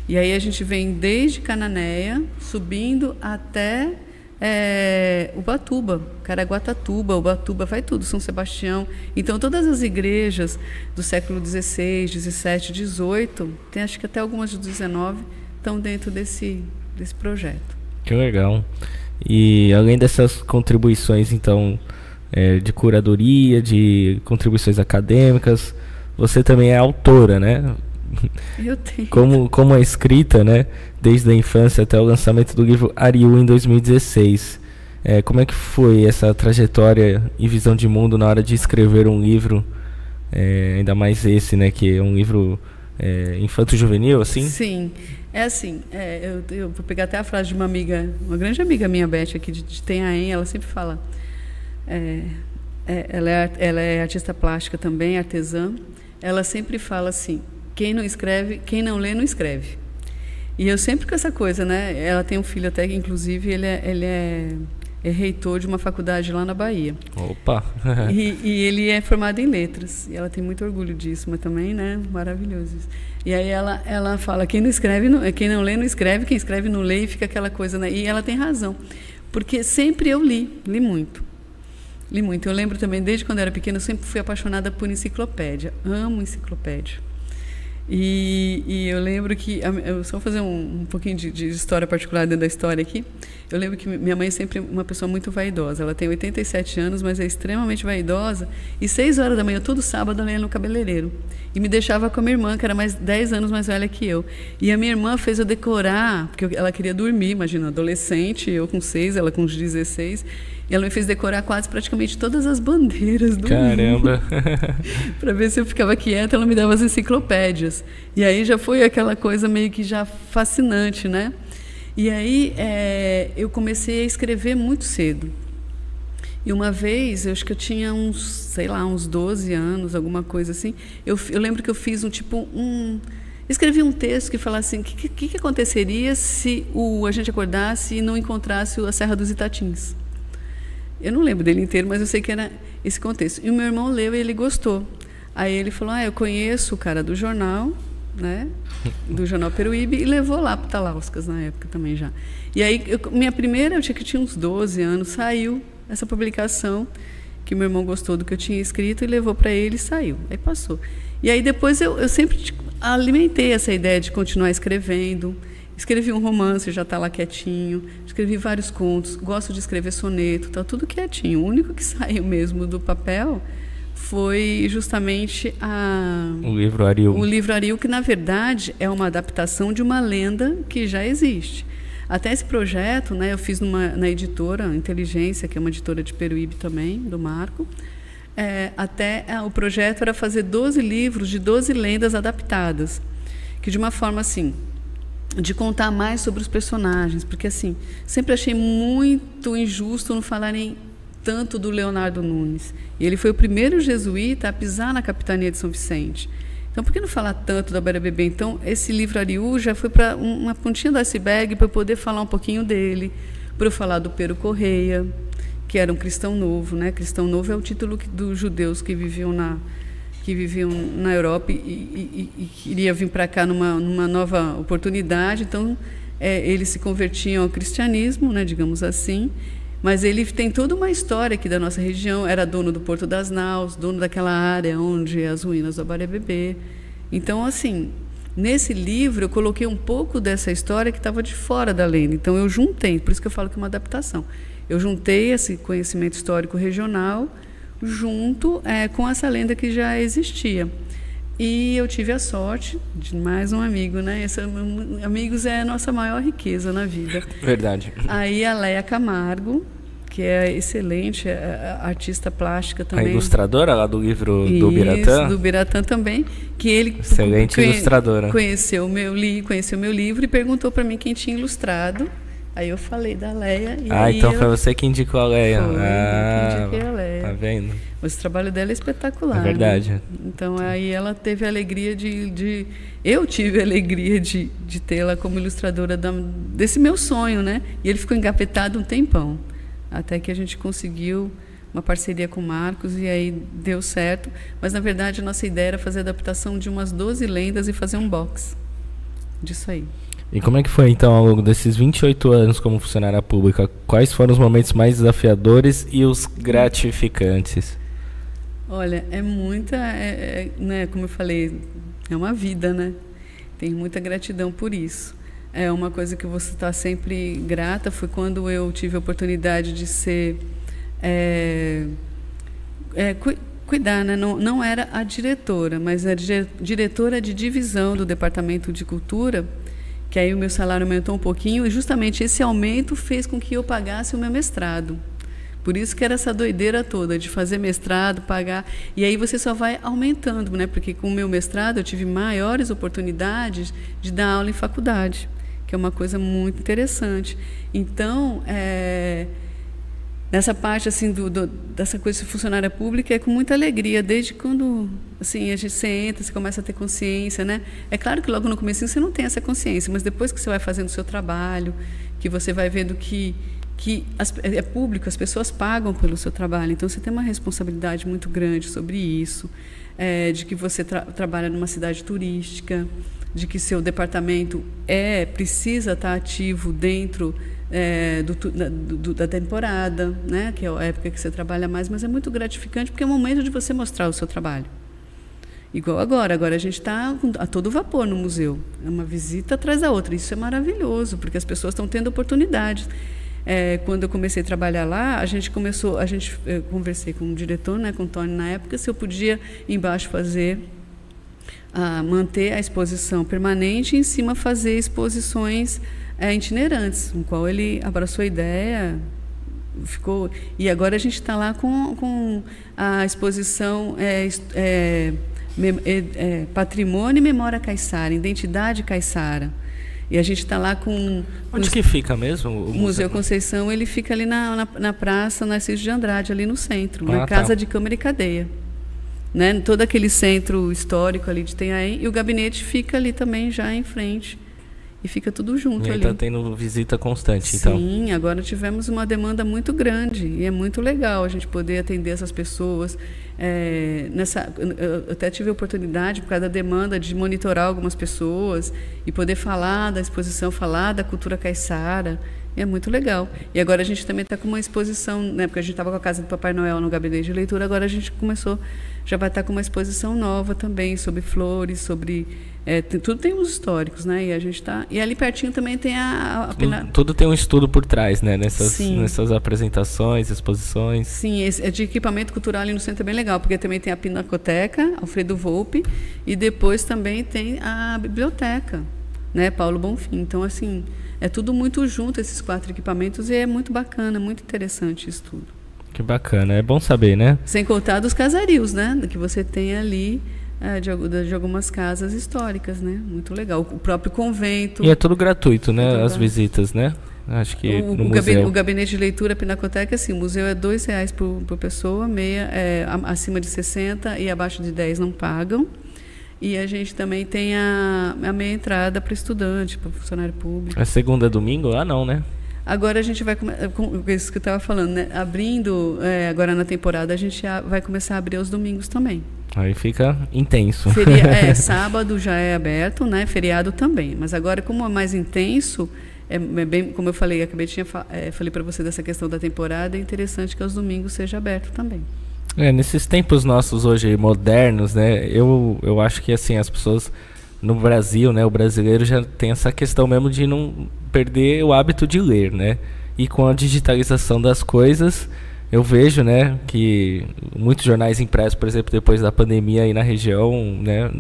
E aí a gente vem desde Cananéia, subindo até Ubatuba, Caraguatatuba, Ubatuba, vai tudo, São Sebastião. Então, todas as igrejas do século XVI, XVII, XVIII, tem acho que até algumas do XIX, estão dentro desse projeto. Que legal. E além dessas contribuições, então, de curadoria, de contribuições acadêmicas, você também é autora, né? Eu tenho. Como a escrita, né? Desde a infância até o lançamento do livro Ariú em 2016. Como é que foi essa trajetória e visão de mundo na hora de escrever um livro, ainda mais esse, né? Que é um livro infanto-juvenil, assim? Sim, é assim. Eu vou pegar até a frase de uma amiga, uma grande amiga minha, Beth, aqui de Itanhaém, ela sempre fala. Ela é artista plástica também, artesã. Ela sempre fala assim: quem não lê, não escreve. E eu sempre com essa coisa, né? Ela tem um filho até que, inclusive, ele é reitor de uma faculdade lá na Bahia. Opa! e ele é formado em letras. E ela tem muito orgulho disso, mas também, né? Maravilhoso isso. E aí ela fala: quem não lê, não escreve. Quem escreve, não lê. E fica aquela coisa, né? E ela tem razão. Porque sempre eu li muito. Li muito. Eu lembro também, desde quando eu era pequena, eu sempre fui apaixonada por enciclopédia. Amo enciclopédia. E eu lembro que, eu só vou fazer um pouquinho de história particular dentro da história aqui. Eu lembro que minha mãe é sempre uma pessoa muito vaidosa. Ela tem 87 anos, mas é extremamente vaidosa. E 6 horas da manhã, todo sábado, ela ia no cabeleireiro. E me deixava com a minha irmã, que era 10 anos mais velha que eu. E a minha irmã fez eu decorar, porque ela queria dormir, imagina, adolescente, eu com 6, ela com 16. E ela me fez decorar quase praticamente todas as bandeiras do Caramba! Para ver se eu ficava quieta, ela me dava as enciclopédias. E aí já foi aquela coisa meio que já fascinante, né? E aí eu comecei a escrever muito cedo. E uma vez, eu acho que eu tinha uns 12 anos, alguma coisa assim, eu lembro que eu fiz escrevi um texto que falasse assim: o que aconteceria se a gente acordasse e não encontrasse a Serra dos Itatins? Eu não lembro dele inteiro, mas eu sei que era esse contexto. E o meu irmão leu e ele gostou. Aí ele falou: eu conheço o cara do jornal, né? Do jornal Peruíbe, e levou lá para o Talauscas na época também já. E aí, minha primeira, eu tinha uns 12 anos, saiu essa publicação, que meu irmão gostou do que eu tinha escrito e levou para ele e saiu. Aí passou. E aí depois eu sempre, alimentei essa ideia de continuar escrevendo. Escrevi um romance, já está lá quietinho. Escrevi vários contos. Gosto de escrever soneto, está tudo quietinho. O único que saiu mesmo do papel foi justamente o livro Ariel. O livro Ariel, que na verdade é uma adaptação de uma lenda que já existe. Até esse projeto, né, eu fiz na editora Inteligência, que é uma editora de Peruíbe também, do Marco. O projeto era fazer 12 livros de 12 lendas adaptadas, que de uma forma assim, de contar mais sobre os personagens, porque assim, sempre achei muito injusto não falarem tanto do Leonardo Nunes. E ele foi o primeiro jesuíta a pisar na capitania de São Vicente. Então, por que não falar tanto da Bera Bebê? Então, esse livro Ariel já foi para uma pontinha do iceberg para eu poder falar um pouquinho dele, para eu falar do Pero Correia, que era um cristão novo, né? Cristão novo é o título dos judeus que viviam na Europa e queria vir para cá numa nova oportunidade. Então, eles se convertiam ao cristianismo, né, digamos assim, mas ele tem toda uma história aqui da nossa região. Era dono do Porto das Naus, dono daquela área onde as ruínas do Abaré Bebê. Então, assim, nesse livro eu coloquei um pouco dessa história que estava de fora da lenda. Então, eu juntei, por isso que eu falo que é uma adaptação. Eu juntei esse conhecimento histórico regional junto com essa lenda que já existia. E eu tive a sorte de mais um amigo, né? Amigos é a nossa maior riqueza na vida. Verdade. Aí a Leia Camargo, que é excelente, artista plástica também. A ilustradora lá do livro do Biratã? Do Biratã também. Que ele excelente ilustradora. Conheceu o meu livro e perguntou para mim quem tinha ilustrado. Aí eu falei da Leia. Então foi você que indicou a Leia. Foi, que indiquei a Leia. Tá vendo? Mas o trabalho dela é espetacular. É verdade. Né? Então aí ela teve a alegria eu tive a alegria de tê-la como ilustradora desse meu sonho, né? E ele ficou engavetado um tempão. Até que a gente conseguiu uma parceria com o Marcos e aí deu certo. Mas, na verdade, a nossa ideia era fazer a adaptação de umas 12 lendas e fazer um box disso aí. E como é que foi, então, ao longo desses 28 anos como funcionária pública? Quais foram os momentos mais desafiadores e os gratificantes? Olha, né, como eu falei, é uma vida, né? Tenho muita gratidão por isso. É uma coisa que você está sempre grata. Foi quando eu tive a oportunidade de ser... cuidar, né? Não era a diretora, mas a diretora de divisão do Departamento de Cultura, que aí o meu salário aumentou um pouquinho, e justamente esse aumento fez com que eu pagasse o meu mestrado. Por isso que era essa doideira toda, de fazer mestrado, pagar, e aí você só vai aumentando, né? Porque com o meu mestrado eu tive maiores oportunidades de dar aula em faculdade, que é uma coisa muito interessante. Então, nessa parte assim dessa coisa de funcionária pública é com muita alegria, desde quando assim você entra, você começa a ter consciência, né? É claro que logo no começo você não tem essa consciência, mas depois que você vai fazendo o seu trabalho, que você vai vendo que é público, as pessoas pagam pelo seu trabalho, então você tem uma responsabilidade muito grande sobre isso, de que você trabalha numa cidade turística, de que seu departamento precisa estar ativo dentro da temporada, né? Que é a época que você trabalha mais, mas é muito gratificante porque é o momento de você mostrar o seu trabalho. Igual agora a gente está a todo vapor no museu, é uma visita atrás da outra, isso é maravilhoso, porque as pessoas estão tendo oportunidades. Quando eu comecei a trabalhar lá, eu conversei com o diretor, né, com o Tony na época, se eu podia embaixo manter a exposição permanente e em cima fazer exposições itinerantes, com qual ele abraçou a ideia, e agora a gente está lá com a exposição Patrimônio e Memória Caiçara, Identidade Caiçara. E a gente está lá com... Onde que fica mesmo? O Museu Conceição, ele fica ali na Praça Narciso de Andrade, ali no centro, na Casa de Câmara e Cadeia. Né? Todo aquele centro histórico ali de Itanhaém, e o gabinete fica ali também, já em frente. E fica tudo junto ali. Está tendo visita constante, então. Sim, agora tivemos uma demanda muito grande, e é muito legal a gente poder atender essas pessoas. Eu até tive a oportunidade, por causa da demanda, de monitorar algumas pessoas e poder falar da exposição, falar da cultura caiçara, E é muito legal. E agora a gente também está com uma exposição, né? Porque a gente estava com a Casa do Papai Noel no gabinete de leitura, agora a gente começou, já vai estar com uma exposição nova também, sobre flores, sobre... tudo tem uns históricos, né? E a gente tá... E ali pertinho também tem Tudo tem um estudo por trás, né? Nessas apresentações, exposições. Sim, de equipamento cultural ali no centro é bem legal, porque também tem a Pinacoteca, Alfredo Volpi, e depois também tem a biblioteca, né? Paulo Bonfim. Então, assim, é tudo muito junto, esses 4 equipamentos, e é muito bacana, muito interessante isso tudo. Que bacana, é bom saber, né? Sem contar dos casarios, né? Que você tem ali... de algumas casas históricas, né? Muito legal. O próprio convento. E é tudo gratuito, né? As visitas, né? Acho que no museu. O gabinete de leitura Pinacoteca, assim, o museu é R$2 por pessoa, acima de 60 e abaixo de 10 não pagam. E a gente também tem a meia entrada para estudante, para funcionário público. É segunda a domingo? Ah, não, né? Agora a gente vai, isso que eu estava falando, né? Abrindo, agora na temporada, a gente vai começar a abrir aos domingos também. Aí fica intenso. Sábado já é aberto, né? Feriado também. Mas agora, como é mais intenso, é bem, como eu falei, falei para você dessa questão da temporada, é interessante que aos domingos seja aberto também. Nesses tempos nossos hoje modernos, né? Eu acho que assim as pessoas no Brasil, né? O brasileiro já tem essa questão mesmo de não perder o hábito de ler, né? E com a digitalização das coisas, eu vejo, né, que muitos jornais impressos, por exemplo, depois da pandemia aí na região, né,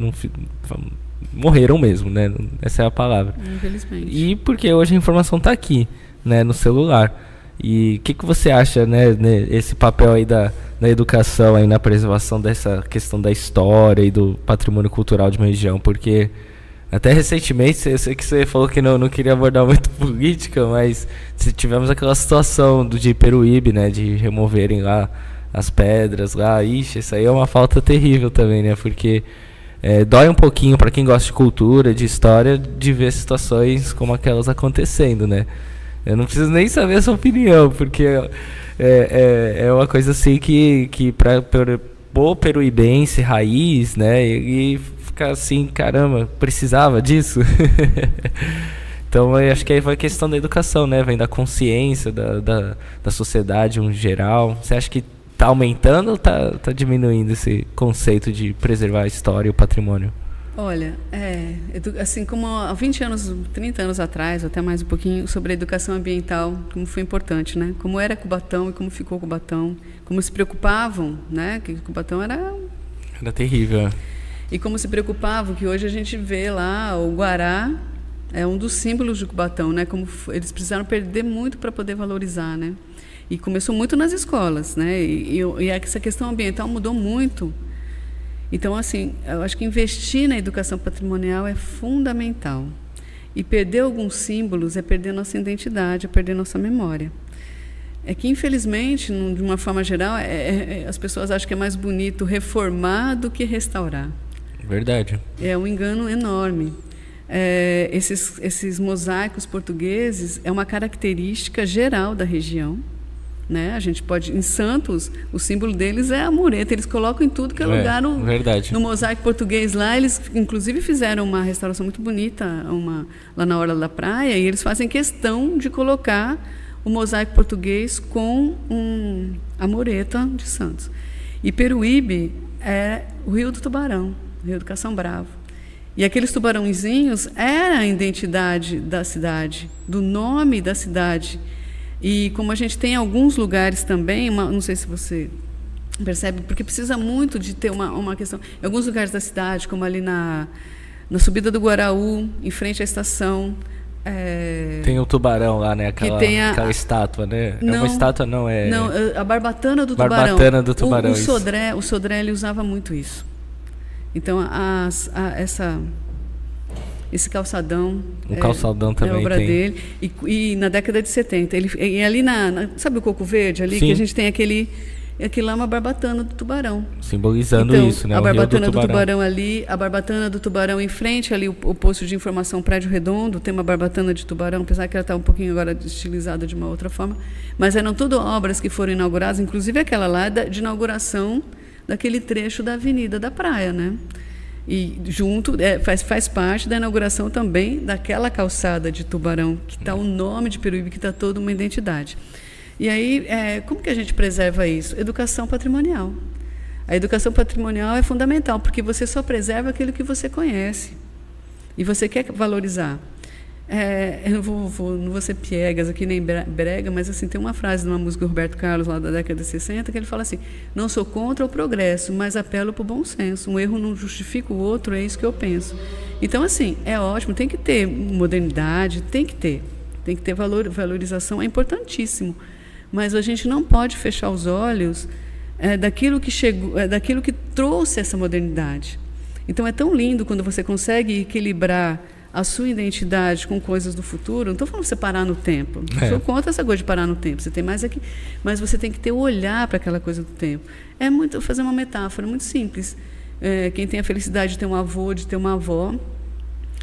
morreram mesmo, né? Essa é a palavra. Infelizmente. E porque hoje a informação está aqui, né, no celular. E o que você acha, né, esse papel aí da educação aí na preservação dessa questão da história e do patrimônio cultural de uma região? Porque até recentemente, eu sei que você falou que não queria abordar muito política, mas tivemos aquela situação de Iperuíbe, né, de removerem lá as pedras lá. Ixi, isso aí é uma falta terrível também, né, porque dói um pouquinho para quem gosta de cultura, de história, de ver situações como aquelas acontecendo, né. Eu não preciso nem saber a sua opinião, porque é uma coisa assim que para o peruibense raiz, né, e ficar assim, caramba, precisava disso. Então eu acho que aí vai a questão da educação, né? Vem da consciência da sociedade em geral. Você acha que está aumentando ou está diminuindo esse conceito de preservar a história e o patrimônio? Olha, assim como há 20 anos, 30 anos atrás, ou até mais um pouquinho, sobre a educação ambiental, como foi importante, né? Como era Cubatão e como ficou Cubatão, como se preocupavam, né? Que Cubatão era terrível. E como se preocupavam, que hoje a gente vê lá, o Guará é um dos símbolos de Cubatão, né? Como eles precisaram perder muito para poder valorizar, né? E começou muito nas escolas, né? E essa questão ambiental mudou muito. Então, assim, eu acho que investir na educação patrimonial é fundamental. E perder alguns símbolos é perder nossa identidade, é perder nossa memória. É que, infelizmente, de uma forma geral, as pessoas acham que é mais bonito reformar do que restaurar. Verdade. É um engano enorme. Esses mosaicos portugueses é uma característica geral da região, né? A gente pode, em Santos, o símbolo deles é a mureta. Eles colocam em tudo que é lugar no mosaico português lá. Eles, inclusive, fizeram uma restauração muito bonita lá na Orla da Praia, e eles fazem questão de colocar o mosaico português com a mureta de Santos. E Peruíbe é o Rio do Tubarão, o Rio do Cação Bravo. E aqueles tubarãozinhos era a identidade da cidade, do nome da cidade. E como a gente tem alguns lugares também, não sei se você percebe, porque precisa muito de ter uma questão. Em alguns lugares da cidade, como ali na subida do Guaraú, em frente à estação. Tem o tubarão lá, né? Aquela estátua, né? Não, é uma estátua, não é? Não, a barbatana do tubarão. Barbatana do tubarão. O Sodré ele usava muito isso. Então, esse calçadão... O calçadão também é obra tem. Dele. E na década de 70, e ali sabe o Coco Verde ali? Sim. Que a gente tem aquilo lá é uma barbatana do tubarão. Simbolizando então, isso, né? A barbatana do tubarão ali, a barbatana do tubarão em frente ali, o posto de informação Prédio Redondo, tem uma barbatana de tubarão, apesar que ela está um pouquinho agora estilizada de uma outra forma, mas eram tudo obras que foram inauguradas, inclusive aquela lá de inauguração daquele trecho da Avenida da Praia, né? E junto, faz parte da inauguração também daquela calçada de Tubarão, que está o nome de Peruíbe, que está toda uma identidade. E aí, como que a gente preserva isso? Educação patrimonial. A educação patrimonial é fundamental, porque você só preserva aquilo que você conhece. E você quer valorizar. Eu não vou ser piegas aqui, nem brega, mas assim, tem uma frase numa música do Roberto Carlos, lá da década de 60, que ele fala assim: não sou contra o progresso, mas apelo para o bom senso. Um erro não justifica o outro, é isso que eu penso. Então, assim, é ótimo, tem que ter modernidade, tem que ter valorização, é importantíssimo. Mas a gente não pode fechar os olhos daquilo que chegou, daquilo que trouxe essa modernidade. Então, é tão lindo quando você consegue equilibrar a sua identidade com coisas do futuro. Não estou falando você parar no tempo. Não sou contra essa coisa de parar no tempo. Você tem mais aqui, mas você tem que ter o olhar para aquela coisa do tempo. Fazer uma metáfora muito simples. Quem tem a felicidade de ter um avô, de ter uma avó,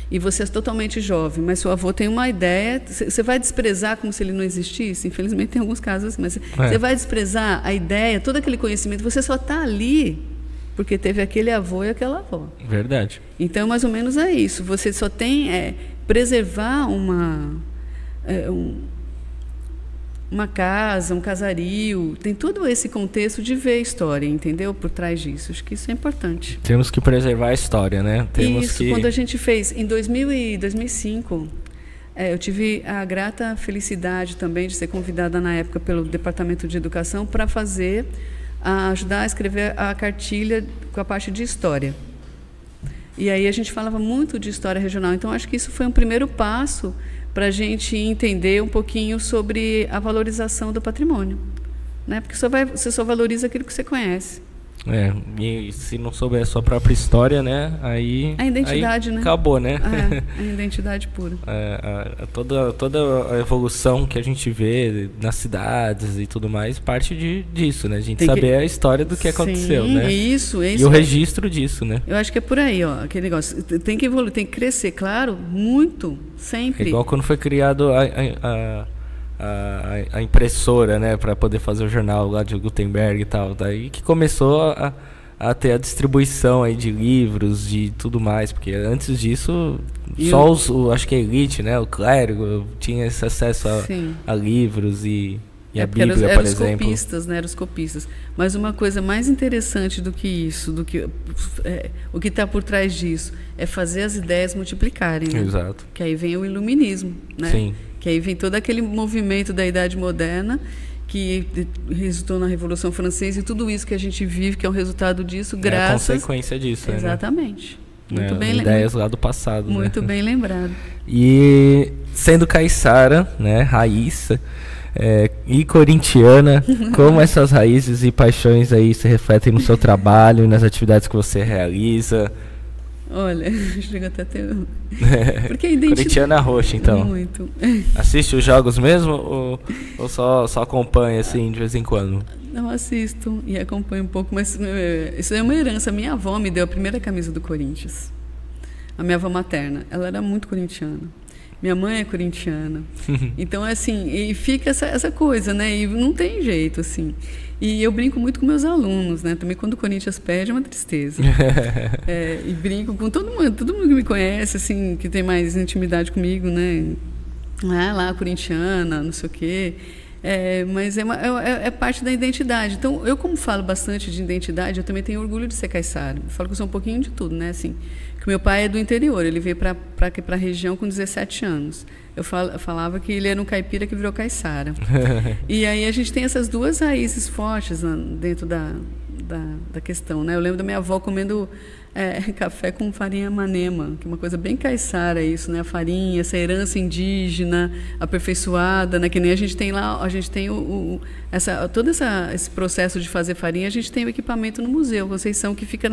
e você é totalmente jovem, mas seu avô tem uma ideia, você vai desprezar como se ele não existisse? Infelizmente tem alguns casos assim, mas você vai desprezar a ideia, todo aquele conhecimento, você só está ali porque teve aquele avô e aquela avó. Verdade. Então, mais ou menos é isso. Você só tem preservar uma casa, um casario, tem todo esse contexto de ver a história, entendeu? Por trás disso. Acho que isso é importante. Temos que preservar a história, né? Quando a gente fez, em 2005, eu tive a grata felicidade também de ser convidada na época pelo Departamento de Educação para ajudar a escrever a cartilha com a parte de história. E aí a gente falava muito de história regional. Então, acho que isso foi um primeiro passo para a gente entender um pouquinho sobre a valorização do patrimônio, né? Porque você só valoriza aquilo que você conhece. E se não souber a sua própria história, né? Aí a identidade, aí né? Acabou, né? A identidade pura. Toda a evolução que a gente vê nas cidades e tudo mais parte disso, né? A gente saber a história do que aconteceu, né? Isso. E o registro disso, né? Eu acho que é por aí, ó, aquele negócio. Tem que evoluir, tem que crescer, claro, muito, sempre. Igual quando foi criado a impressora, né, para poder fazer o jornal lá de Gutenberg e tal, daí que começou a ter a distribuição aí de livros, de tudo mais, porque antes disso acho que a elite, né, o clérigo tinha esse acesso a livros e a Bíblia, por exemplo. Eram os copistas. Mas uma coisa mais interessante do que isso, o que está por trás disso, é fazer as ideias multiplicarem. Né? Exato. Que aí vem o iluminismo, né? Sim. Que aí vem todo aquele movimento da Idade Moderna que resultou na Revolução Francesa e tudo isso que a gente vive, que é o resultado disso, graças... É a consequência disso, exatamente. Né? Muito bem ideias lá do passado. Muito bem lembrado. E sendo caiçara, né, raiz, e corintiana, como essas raízes e paixões aí se refletem no seu trabalho e nas atividades que você realiza? Olha, chega até ter... Porque a identidade... Corintiana roxa, então. Muito. Assiste os jogos mesmo ou só acompanha, assim, de vez em quando? Não, assisto e acompanho um pouco, mas isso é uma herança. Minha avó me deu a primeira camisa do Corinthians. A minha avó materna. Ela era muito corintiana. Minha mãe é corintiana. Então, assim, e fica essa coisa, né? E não tem jeito, assim. E eu brinco muito com meus alunos, né? Também quando o Corinthians perde é uma tristeza. E brinco com todo mundo que me conhece, assim, que tem mais intimidade comigo, né? Lá, corintiana, não sei o quê. Mas é parte da identidade. Então, eu como falo bastante de identidade, eu também tenho orgulho de ser caiçara. Eu falo que eu sou um pouquinho de tudo, né? Assim, que meu pai é do interior, ele veio para a região com 17 anos. Eu falava que ele era um caipira que virou caiçara. E aí a gente tem essas duas raízes fortes dentro da questão, né? Eu lembro da minha avó comendo café com farinha manema, que é uma coisa bem caiçara isso, né? A farinha, essa herança indígena aperfeiçoada, né? Que nem a gente tem lá, a gente tem todo esse processo de fazer farinha, a gente tem o equipamento no museu Conceição, que fica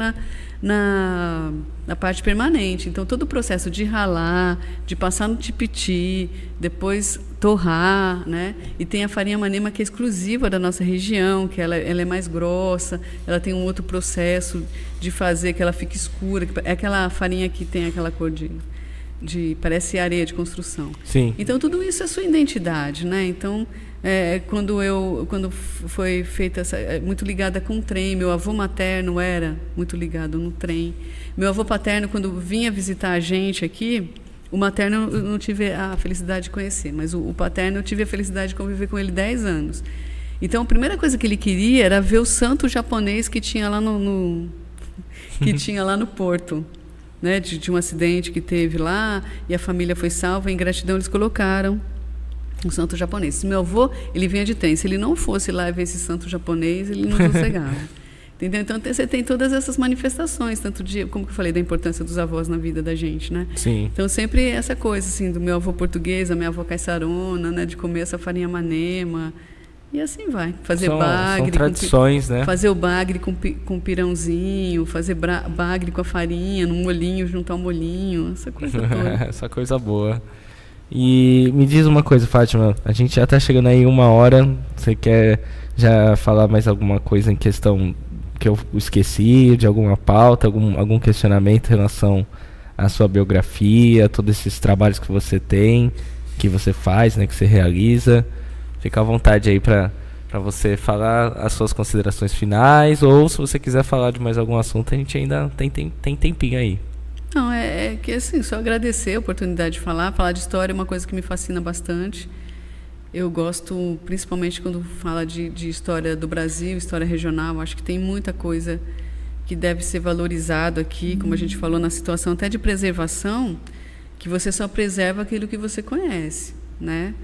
na parte permanente. Então, todo o processo de ralar, de passar no tipiti, depois torrar, né? E tem a farinha manema, que é exclusiva da nossa região, que ela é mais grossa, ela tem um outro processo de fazer que ela fique escura, é aquela farinha que tem aquela cor parece areia de construção. Sim. Então, tudo isso é sua identidade, né? Então, quando foi feita muito ligada com o trem, meu avô materno era muito ligado no trem, Meu avô paterno, quando vinha visitar a gente aqui, o materno eu não tive a felicidade de conhecer, mas o paterno eu tive a felicidade de conviver com ele 10 anos. Então, a primeira coisa que ele queria era ver o santo japonês que tinha lá que tinha lá no porto, né, de um acidente que teve lá, e a família foi salva, em gratidão eles colocaram um santo japonês. Meu avô, ele vinha de trem, se ele não fosse lá ver esse santo japonês, ele não sossegava. Entendeu? Então, você tem todas essas manifestações, tanto de, como que eu falei, da importância dos avós na vida da gente, né? Sim. Então, sempre essa coisa, assim, do meu avô português, a minha avó caiçarona, né, de comer essa farinha manema, e assim vai. Fazer bagre. São tradições, né? Fazer o bagre com pirãozinho, fazer bagre com a farinha, no molhinho, juntar o molhinho, essa coisa toda. Essa coisa boa. E me diz uma coisa, Fátima, a gente já está chegando aí 1 hora, você quer já falar mais alguma coisa em questão que eu esqueci, de alguma pauta, algum questionamento em relação à sua biografia, todos esses trabalhos que você tem, que você faz, né, que você realiza? Fica à vontade aí para você falar as suas considerações finais, ou se você quiser falar de mais algum assunto, a gente ainda tem tempinho aí. Não, é que assim, só agradecer a oportunidade de falar de história é uma coisa que me fascina bastante. Eu gosto, principalmente quando fala de história do Brasil, história regional, acho que tem muita coisa que deve ser valorizado aqui, como a gente falou, na situação até de preservação, que você só preserva aquilo que você conhece, né?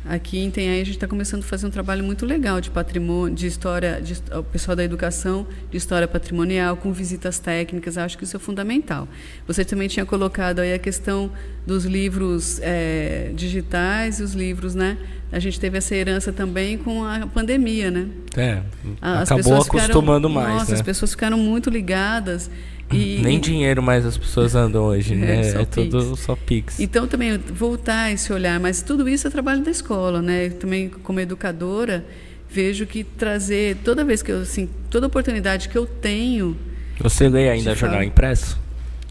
Aqui em Itanhaém a gente está começando a fazer um trabalho muito legal de patrimônio, de história, o pessoal da educação, de história patrimonial, com visitas técnicas, acho que isso é fundamental. Você também tinha colocado aí a questão dos livros digitais e os livros, né? A gente teve essa herança também com a pandemia, né? Acabou acostumando mais, nossa, né? As pessoas ficaram muito ligadas. Nem dinheiro mais as pessoas andam hoje, né? É tudo Pix. só Pix. Então, também, voltar esse olhar, mas tudo isso é trabalho da escola, né? Também, como educadora, vejo que trazer, toda vez que eu, assim, toda oportunidade que eu tenho... Você lê ainda jornal impresso?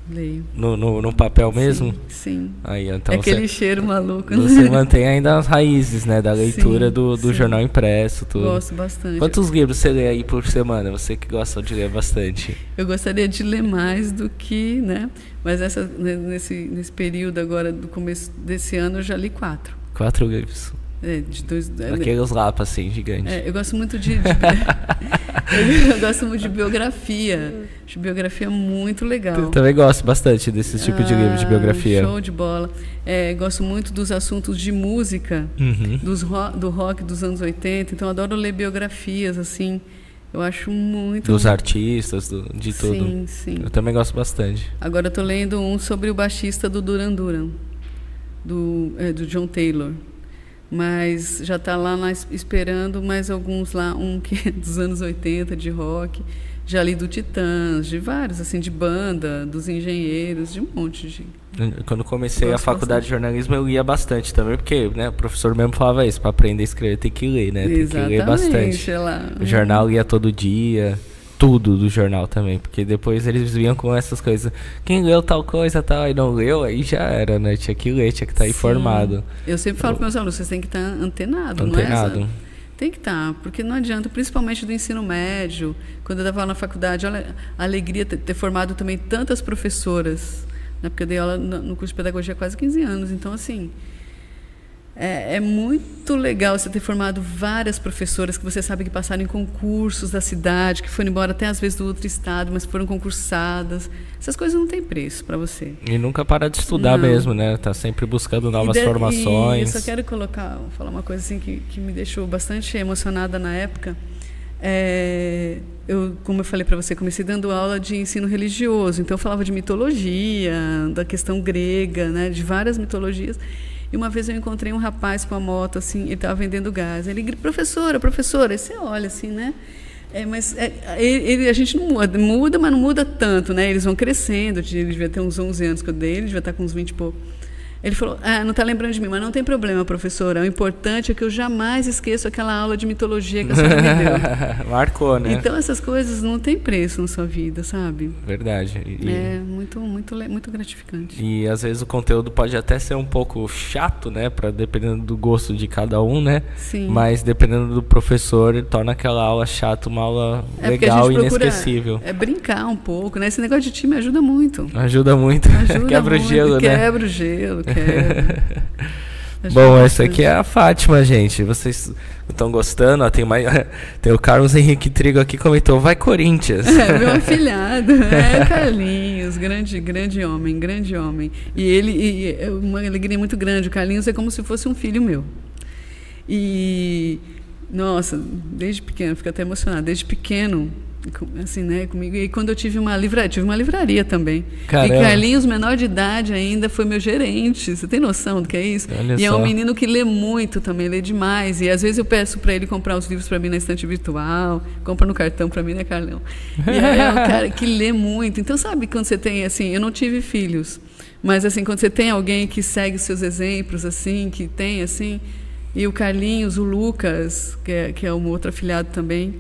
Leio. No papel mesmo? Sim. Aí, então aquele cheiro maluco. Você mantém ainda as raízes, né, da leitura do jornal impresso, tudo. Gosto bastante. Quantos livros você lê aí por semana? Você que gosta de ler bastante. Eu gostaria de ler mais do que, né? Mas nesse período agora, do começo desse ano, eu já li 4. 4 livros. Aqueles lapas assim, gigantes. Eu gosto muito de eu gosto muito de biografia. Acho biografia muito legal. Eu também gosto bastante desse tipo de livro de biografia. Show de bola. Gosto muito dos assuntos de música, do rock dos anos 80. Então, adoro ler biografias, assim. Eu acho muito... Dos artistas, de tudo. Sim, sim. Eu também gosto bastante. Agora, eu estou lendo um sobre o baixista do Duran Duran, do John Taylor. Mas já está lá esperando mais alguns lá, um que é dos anos 80, de rock. Já li do Titãs, de vários, assim, de banda, dos Engenheiros, de um monte de... Quando comecei a faculdade de jornalismo, eu lia bastante também, porque, né, o professor mesmo falava isso, para aprender a escrever tem que ler, né? Tem que ler bastante. O jornal lia todo dia, tudo do jornal também, porque depois eles vinham com essas coisas. Quem leu tal coisa, tal, e não leu, aí já era, né? Tinha que ler, tinha que estar informado. Eu sempre falo para meus alunos, vocês têm que estar antenado, não é? Tem que estar, porque não adianta, principalmente do ensino médio, quando eu dava aula na faculdade, olha a alegria de ter formado também tantas professoras, né? Porque eu dei aula no curso de pedagogia há quase 15 anos, então, assim, é muito legal você ter formado várias professoras que você sabe que passaram em concursos da cidade, que foram embora até às vezes do outro estado, mas foram concursadas. Essas coisas não têm preço para você. E nunca para de estudar mesmo, né? Tá sempre buscando novas formações. E eu só quero falar uma coisa assim que me deixou bastante emocionada na época. Como eu falei para você, comecei dando aula de ensino religioso, então eu falava de mitologia, da questão grega, né? De várias mitologias. E uma vez eu encontrei um rapaz com a moto, assim, ele estava vendendo gás. Ele grita, professora, aí você olha assim, né? A gente não muda, mas não muda tanto, né? Eles vão crescendo, ele devia ter uns 11 anos que eu dei, ele devia estar com uns 20 e pouco. Ele falou, não está lembrando de mim, mas não tem problema, professora. O importante é que eu jamais esqueço aquela aula de mitologia que a senhora me deu. Marcou, né? Então, essas coisas não têm preço na sua vida, sabe? Verdade. É muito gratificante. E, às vezes, o conteúdo pode até ser um pouco chato, né? Dependendo do gosto de cada um, né? Sim. Mas, dependendo do professor, ele torna aquela aula chata uma aula legal e inesquecível. Brincar um pouco, né? Esse negócio de time ajuda muito. Ajuda muito. Quebra o gelo, né? Quebra o gelo. Bom, essa aqui é a Fátima, gente. Vocês estão gostando? Ó, tem o Carlos Henrique Trigo aqui, comentou, vai Corinthians. Meu afilhado. Carlinhos, grande homem. E ele, é uma alegria muito grande. O Carlinhos é como se fosse um filho meu. E, nossa, desde pequeno, fico até emocionada, desde pequeno, assim, né, comigo. E quando eu tive uma livraria também. Caramba. E Carlinhos, menor de idade ainda, foi meu gerente. Você tem noção do que é isso? Olha e só. É um menino que lê muito também, lê demais. E às vezes eu peço para ele comprar os livros para mim na estante virtual, compra no cartão para mim, né, Carlão? E é um cara que lê muito. Então, sabe quando você tem, assim, eu não tive filhos, mas assim, quando você tem alguém que segue os seus exemplos, assim, que tem, assim, e o Carlinhos, o Lucas, que é um outro afilhado também,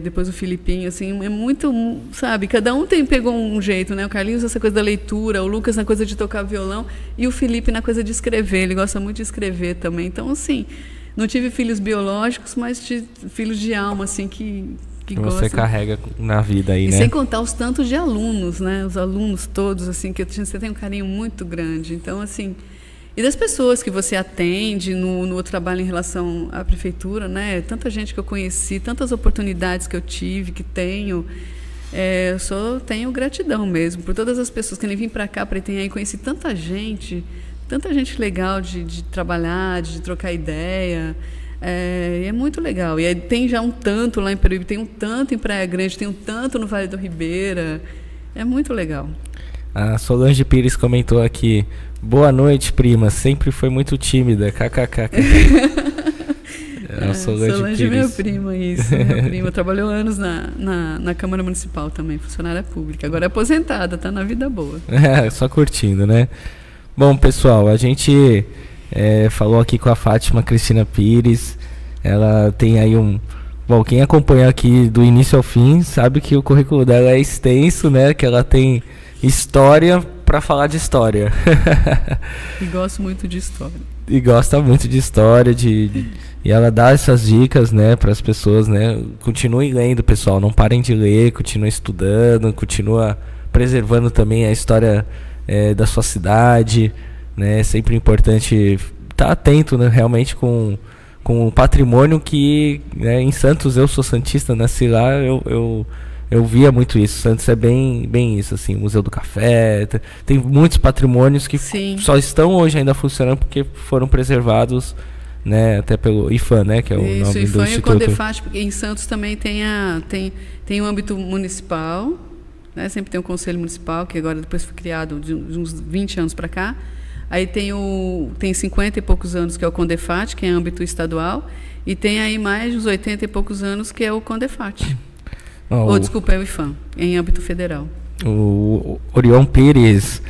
depois o Filipinho, assim, é muito, sabe, cada um pegou um jeito, né? O Carlinhos essa coisa da leitura, o Lucas na coisa de tocar violão e o Felipe na coisa de escrever, ele gosta muito de escrever também. Então, assim, não tive filhos biológicos, mas tive filhos de alma, assim, que você gostam. carrega na vida aí, e né? Sem contar os tantos de alunos, né? Os alunos todos, assim, que você tem um carinho muito grande. Então, assim, e das pessoas que você atende no outro trabalho em relação à prefeitura, né? Tanta gente que eu conheci, tantas oportunidades que eu tive, que tenho. Eu só tenho gratidão mesmo por todas as pessoas que nem vim para cá, para Itanhaém, conheci tanta gente legal de trabalhar, de trocar ideia. É muito legal. E aí tem já um tanto lá em Peruíbe, tem um tanto em Praia Grande, tem um tanto no Vale do Ribeira. É muito legal. A Solange Pires comentou aqui, boa noite, prima, sempre foi muito tímida, kkk. Solange é minha prima, isso, minha prima. Trabalhou anos na Câmara Municipal também, funcionária pública. Agora é aposentada, tá na vida boa. Só curtindo, né? Bom, pessoal, a gente falou aqui com a Fátima Cristina Pires, ela tem aí Bom, quem acompanha aqui do início ao fim sabe que o currículo dela é extenso, né? Que ela tem história para falar de história. E gosto muito de história. E gosta muito de história, e ela dá essas dicas, né, para as pessoas, né? Continuem lendo, pessoal, não parem de ler, continuem estudando, continua preservando também a história da sua cidade, né? É sempre importante estar atento, né, realmente com o patrimônio que, né, em Santos, eu sou santista, nasci lá, eu via muito isso. Santos é bem isso, assim, Museu do Café, tem muitos patrimônios que só estão hoje ainda funcionando porque foram preservados, né, até pelo IFAM, né, que é o nome do instituto. IFAM e o CONDEFAT, porque em Santos também tem o âmbito municipal, né, sempre tem o Conselho Municipal, que agora depois foi criado de uns 20 anos para cá. Aí tem 50 e poucos anos que é o CONDEFAT, que é âmbito estadual, e tem aí mais uns 80 e poucos anos que é o CONDEFAT. Desculpa, é o IFAM, em âmbito federal. O Orion Pires,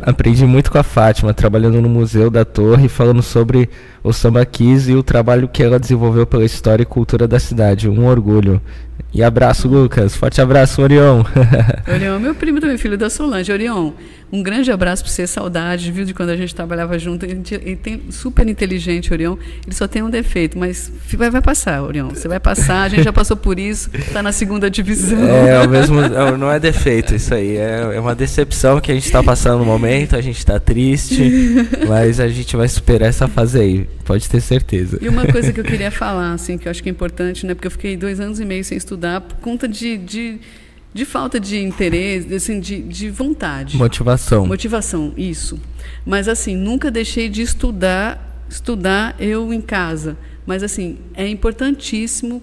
aprendi muito com a Fátima, trabalhando no Museu da Torre, falando sobre o sambaquis e o trabalho que ela desenvolveu pela história e cultura da cidade. Um orgulho. E abraço, Lucas. Forte abraço, Orion. Orion, meu primo também, filho da Solange. Orion, um grande abraço para você, saudade, viu, de quando a gente trabalhava junto. Ele tem super inteligente, Orion. Ele só tem um defeito, mas vai passar, Orion. Você vai passar, a gente já passou por isso, está na segunda divisão. Não é defeito isso aí, é uma decepção que a gente está passando no momento, a gente está triste, mas a gente vai superar essa fase aí, pode ter certeza. E uma coisa que eu queria falar, assim, que eu acho que é importante, né, porque eu fiquei 2 anos e meio sem estudar por conta de falta de interesse, assim, de vontade. Motivação, isso. Mas, assim, nunca deixei de estudar eu em casa. Mas, assim, é importantíssimo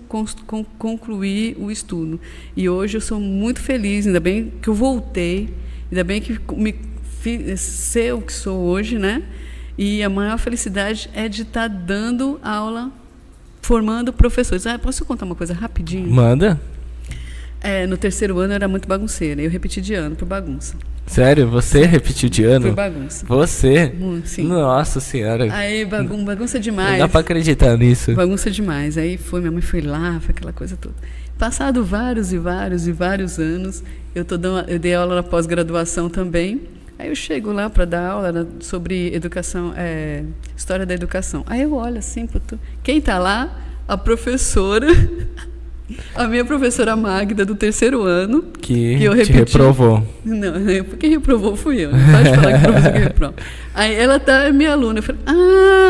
concluir o estudo. E hoje eu sou muito feliz, ainda bem que eu voltei, ainda bem que me fiz ser o que sou hoje, né? E a maior felicidade é de estar dando aula, formando professores. Posso contar uma coisa rapidinho? Manda. No terceiro ano eu era muito bagunceira, eu repeti de ano por bagunça. Sério? Você repetiu de ano? Foi bagunça. Você? Sim. Nossa senhora. Aí, bagunça demais. Não dá pra acreditar nisso. Bagunça demais. Aí minha mãe foi lá, foi aquela coisa toda. Passado vários anos, eu dei aula na pós-graduação também. Aí eu chego lá para dar aula sobre educação, história da educação. Aí eu olho assim, quem está lá? A professora, a minha professora Magda do 3º ano. Que eu repeti. Te reprovou. Não, quem reprovou fui eu. Não pode falar que a professora que reprova. Aí ela é minha aluna. Eu falei,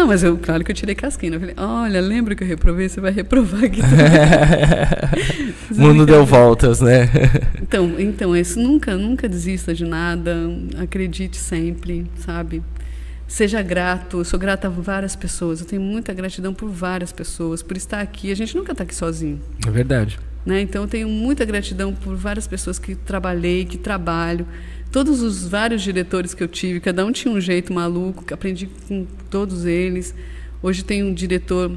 mas claro que eu tirei casquinha. Eu falei, olha, lembra que eu reprovei? Você vai reprovar aqui também. O mundo deu voltas, né? Então, isso nunca desista de nada. Acredite sempre, sabe? Seja grato. Eu sou grata a várias pessoas. Eu tenho muita gratidão por várias pessoas, por estar aqui. A gente nunca está aqui sozinho. É verdade. Né? Então, eu tenho muita gratidão por várias pessoas que trabalhei, que trabalho. Todos os vários diretores que eu tive, cada um tinha um jeito maluco, que aprendi com todos eles. Hoje tenho um diretor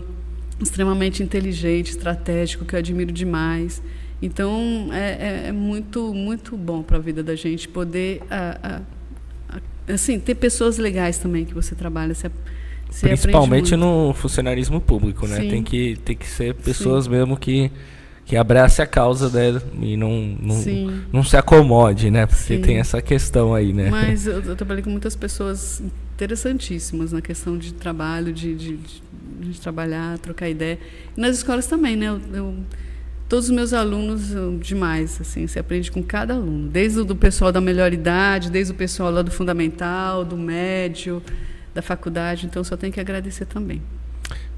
extremamente inteligente, estratégico, que eu admiro demais. Então, é muito, muito bom para a vida da gente poder assim, ter pessoas legais também que você trabalha. Você principalmente no funcionarismo público, né? Tem que ser pessoas mesmo que abrace a causa dela e não se acomode, né? Porque tem essa questão aí, né? Mas eu trabalhei com muitas pessoas interessantíssimas na questão de trabalho, de trabalhar, trocar ideia. E nas escolas também, né? Todos os meus alunos, demais, assim, você aprende com cada aluno. Desde o pessoal da melhor idade, desde o pessoal lá do fundamental, do médio, da faculdade. Então, só tenho que agradecer também.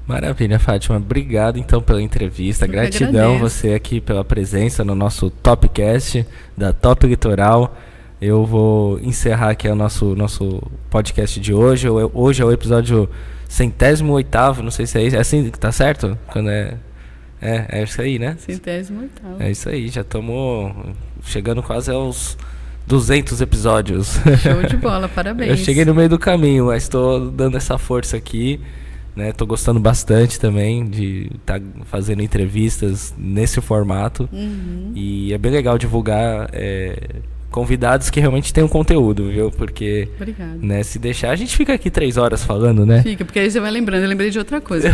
Maravilha, Fátima. Obrigado, então, pela entrevista. Gratidão você aqui pela presença no nosso Topcast da Top Litoral. Eu vou encerrar aqui o nosso podcast de hoje. Hoje é o episódio 108º, não sei se é isso. É assim que tá certo? Quando é isso aí, né? 108º. É isso aí, já estamos chegando quase aos 200 episódios. Show de bola, parabéns. Eu cheguei no meio do caminho, mas estou dando essa força aqui. Estou gostando bastante também de estar fazendo entrevistas nesse formato. E é bem legal divulgar convidados que realmente tenham conteúdo, viu? Porque se deixar, a gente fica aqui 3 horas falando, né? Fica, porque aí você vai lembrando. Eu lembrei de outra coisa.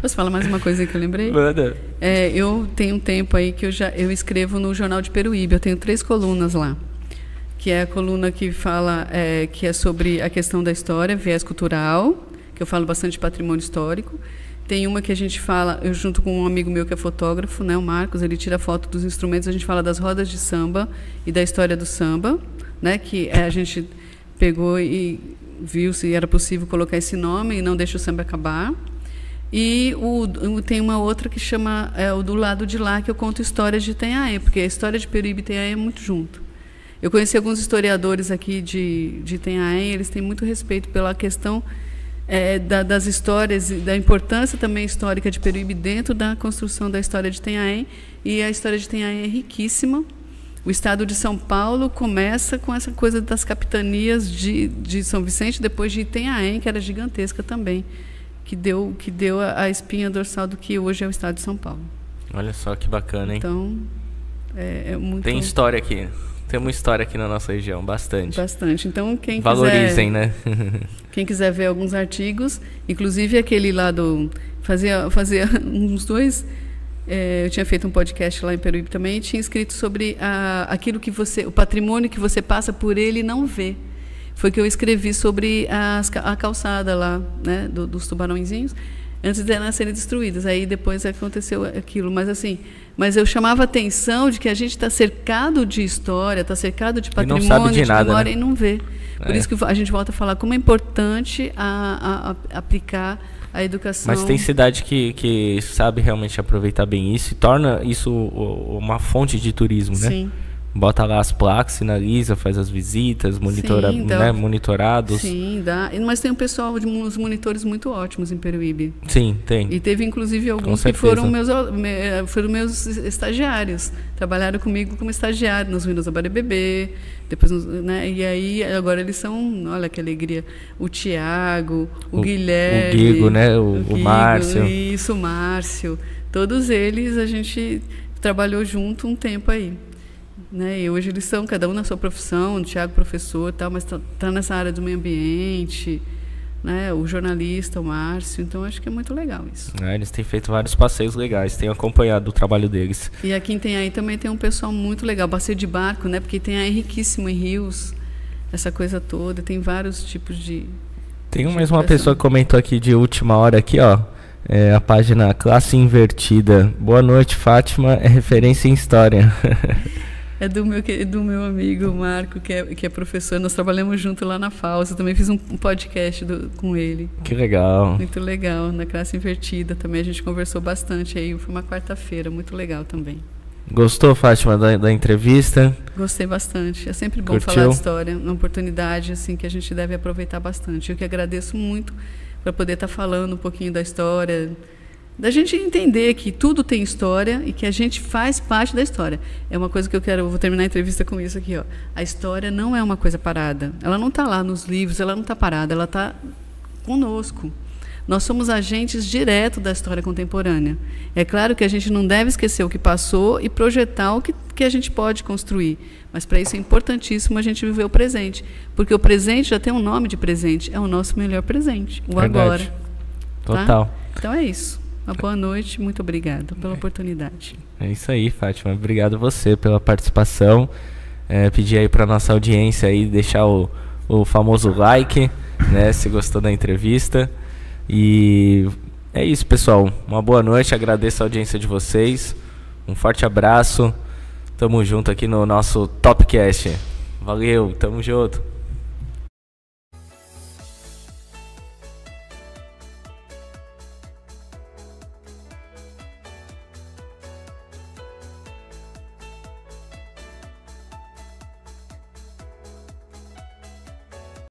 Posso falar mais uma coisa que eu lembrei? Manda. Eu tenho um tempo aí que eu escrevo no Jornal de Peruíbe. Eu tenho 3 colunas lá. Que é a coluna que fala que é sobre a questão da história, viés cultural, que eu falo bastante de patrimônio histórico. Tem uma que a gente fala, eu junto com um amigo meu que é fotógrafo, né, o Marcos, ele tira foto dos instrumentos, a gente fala das rodas de samba e da história do samba, né, que a gente pegou e viu se era possível colocar esse nome e não deixa o samba acabar. E tem uma outra que chama o Do Lado de Lá, que eu conto histórias de Itanhaém, porque a história de Peruíbe e Itanhaém é muito junto. Eu conheci alguns historiadores aqui de Itanhaém, eles têm muito respeito pela questão das histórias e da importância também histórica de Peruíbe dentro da construção da história de Itanhaém. E a história de Itanhaém é riquíssima. O estado de São Paulo começa com essa coisa das capitanias de São Vicente, depois de Itanhaém, que era gigantesca também, que deu a espinha dorsal do que hoje é o estado de São Paulo. Olha só que bacana, hein? Então, muito... Tem história aqui. Tem uma história aqui na nossa região, bastante. Bastante. Então, quem valorizem, quiser, né? Quem quiser ver alguns artigos, inclusive aquele lá do... Fazia uns 2... eu tinha feito um podcast lá em Peruíbe também e tinha escrito sobre aquilo que o patrimônio que você passa por ele e não vê. Foi que eu escrevi sobre a calçada lá, né, dos tubarõezinhos, antes de elas serem destruídas. Aí depois aconteceu aquilo. Mas eu chamava a atenção de que a gente está cercado de história, está cercado de patrimônio, e não sabe de nada, memória, né? E não vê. Por isso que a gente volta a falar como é importante aplicar a educação. Mas tem cidade que sabe realmente aproveitar bem isso e torna isso uma fonte de turismo, né? Sim. Bota lá as placas, sinaliza, faz as visitas, monitorados. Sim, dá. Mas tem um pessoal, uns monitores muito ótimos em Peruíbe. Sim, tem. E teve, inclusive, alguns que foram meus estagiários. Trabalharam comigo como estagiário nos Ruínas da Barebebê. Depois, né? E aí, agora eles são, olha que alegria, o Tiago, o Guilherme. O Guigo, né? O Márcio. Isso, o Márcio. Todos eles a gente trabalhou junto um tempo aí. né? E hoje eles são, cada um na sua profissão, o Thiago professor, tal, mas tá nessa área do meio ambiente, né? O jornalista, o Márcio, então acho que é muito legal isso. Eles têm feito vários passeios legais, tenho acompanhado o trabalho deles. E aqui em Itanhaém também tem um pessoal muito legal, passeio de barco, né? Porque Itanhaém é riquíssimo em rios, essa coisa toda, tem vários tipos de... Tem mais uma pessoa que comentou aqui de última hora aqui, ó. A página Classe Invertida. Boa noite, Fátima, é referência em história. É do meu amigo Marco, que é professor. Nós trabalhamos junto lá na FAUS. Eu também fiz um podcast com ele. Que legal. Muito legal. Na Classe Invertida também a gente conversou bastante aí. Foi uma quarta-feira, muito legal também. Gostou, Fátima, da entrevista? Gostei bastante. É sempre bom Curtiu? falar de história. Uma oportunidade assim, que a gente deve aproveitar bastante. Eu que agradeço muito para poder estar falando um pouquinho da história, da gente entender que tudo tem história e que a gente faz parte da história. É uma coisa que eu vou terminar a entrevista com isso aqui, ó. A história não é uma coisa parada. Ela não está lá nos livros, ela não está parada, ela está conosco. Nós somos agentes diretos da história contemporânea. É claro que a gente não deve esquecer o que passou e projetar o que a gente pode construir. Mas para isso é importantíssimo a gente viver o presente. Porque o presente já tem um nome de presente, é o nosso melhor presente, o Verdade. agora. Total. Tá? Então é isso. Uma boa noite, muito obrigada pela oportunidade. É isso aí, Fátima. Obrigado você pela participação. Pedir aí para nossa audiência aí deixar o famoso like, né, se gostou da entrevista. E é isso, pessoal. Uma boa noite, agradeço a audiência de vocês. Um forte abraço. Tamo junto aqui no nosso Topcast. Valeu, tamo junto.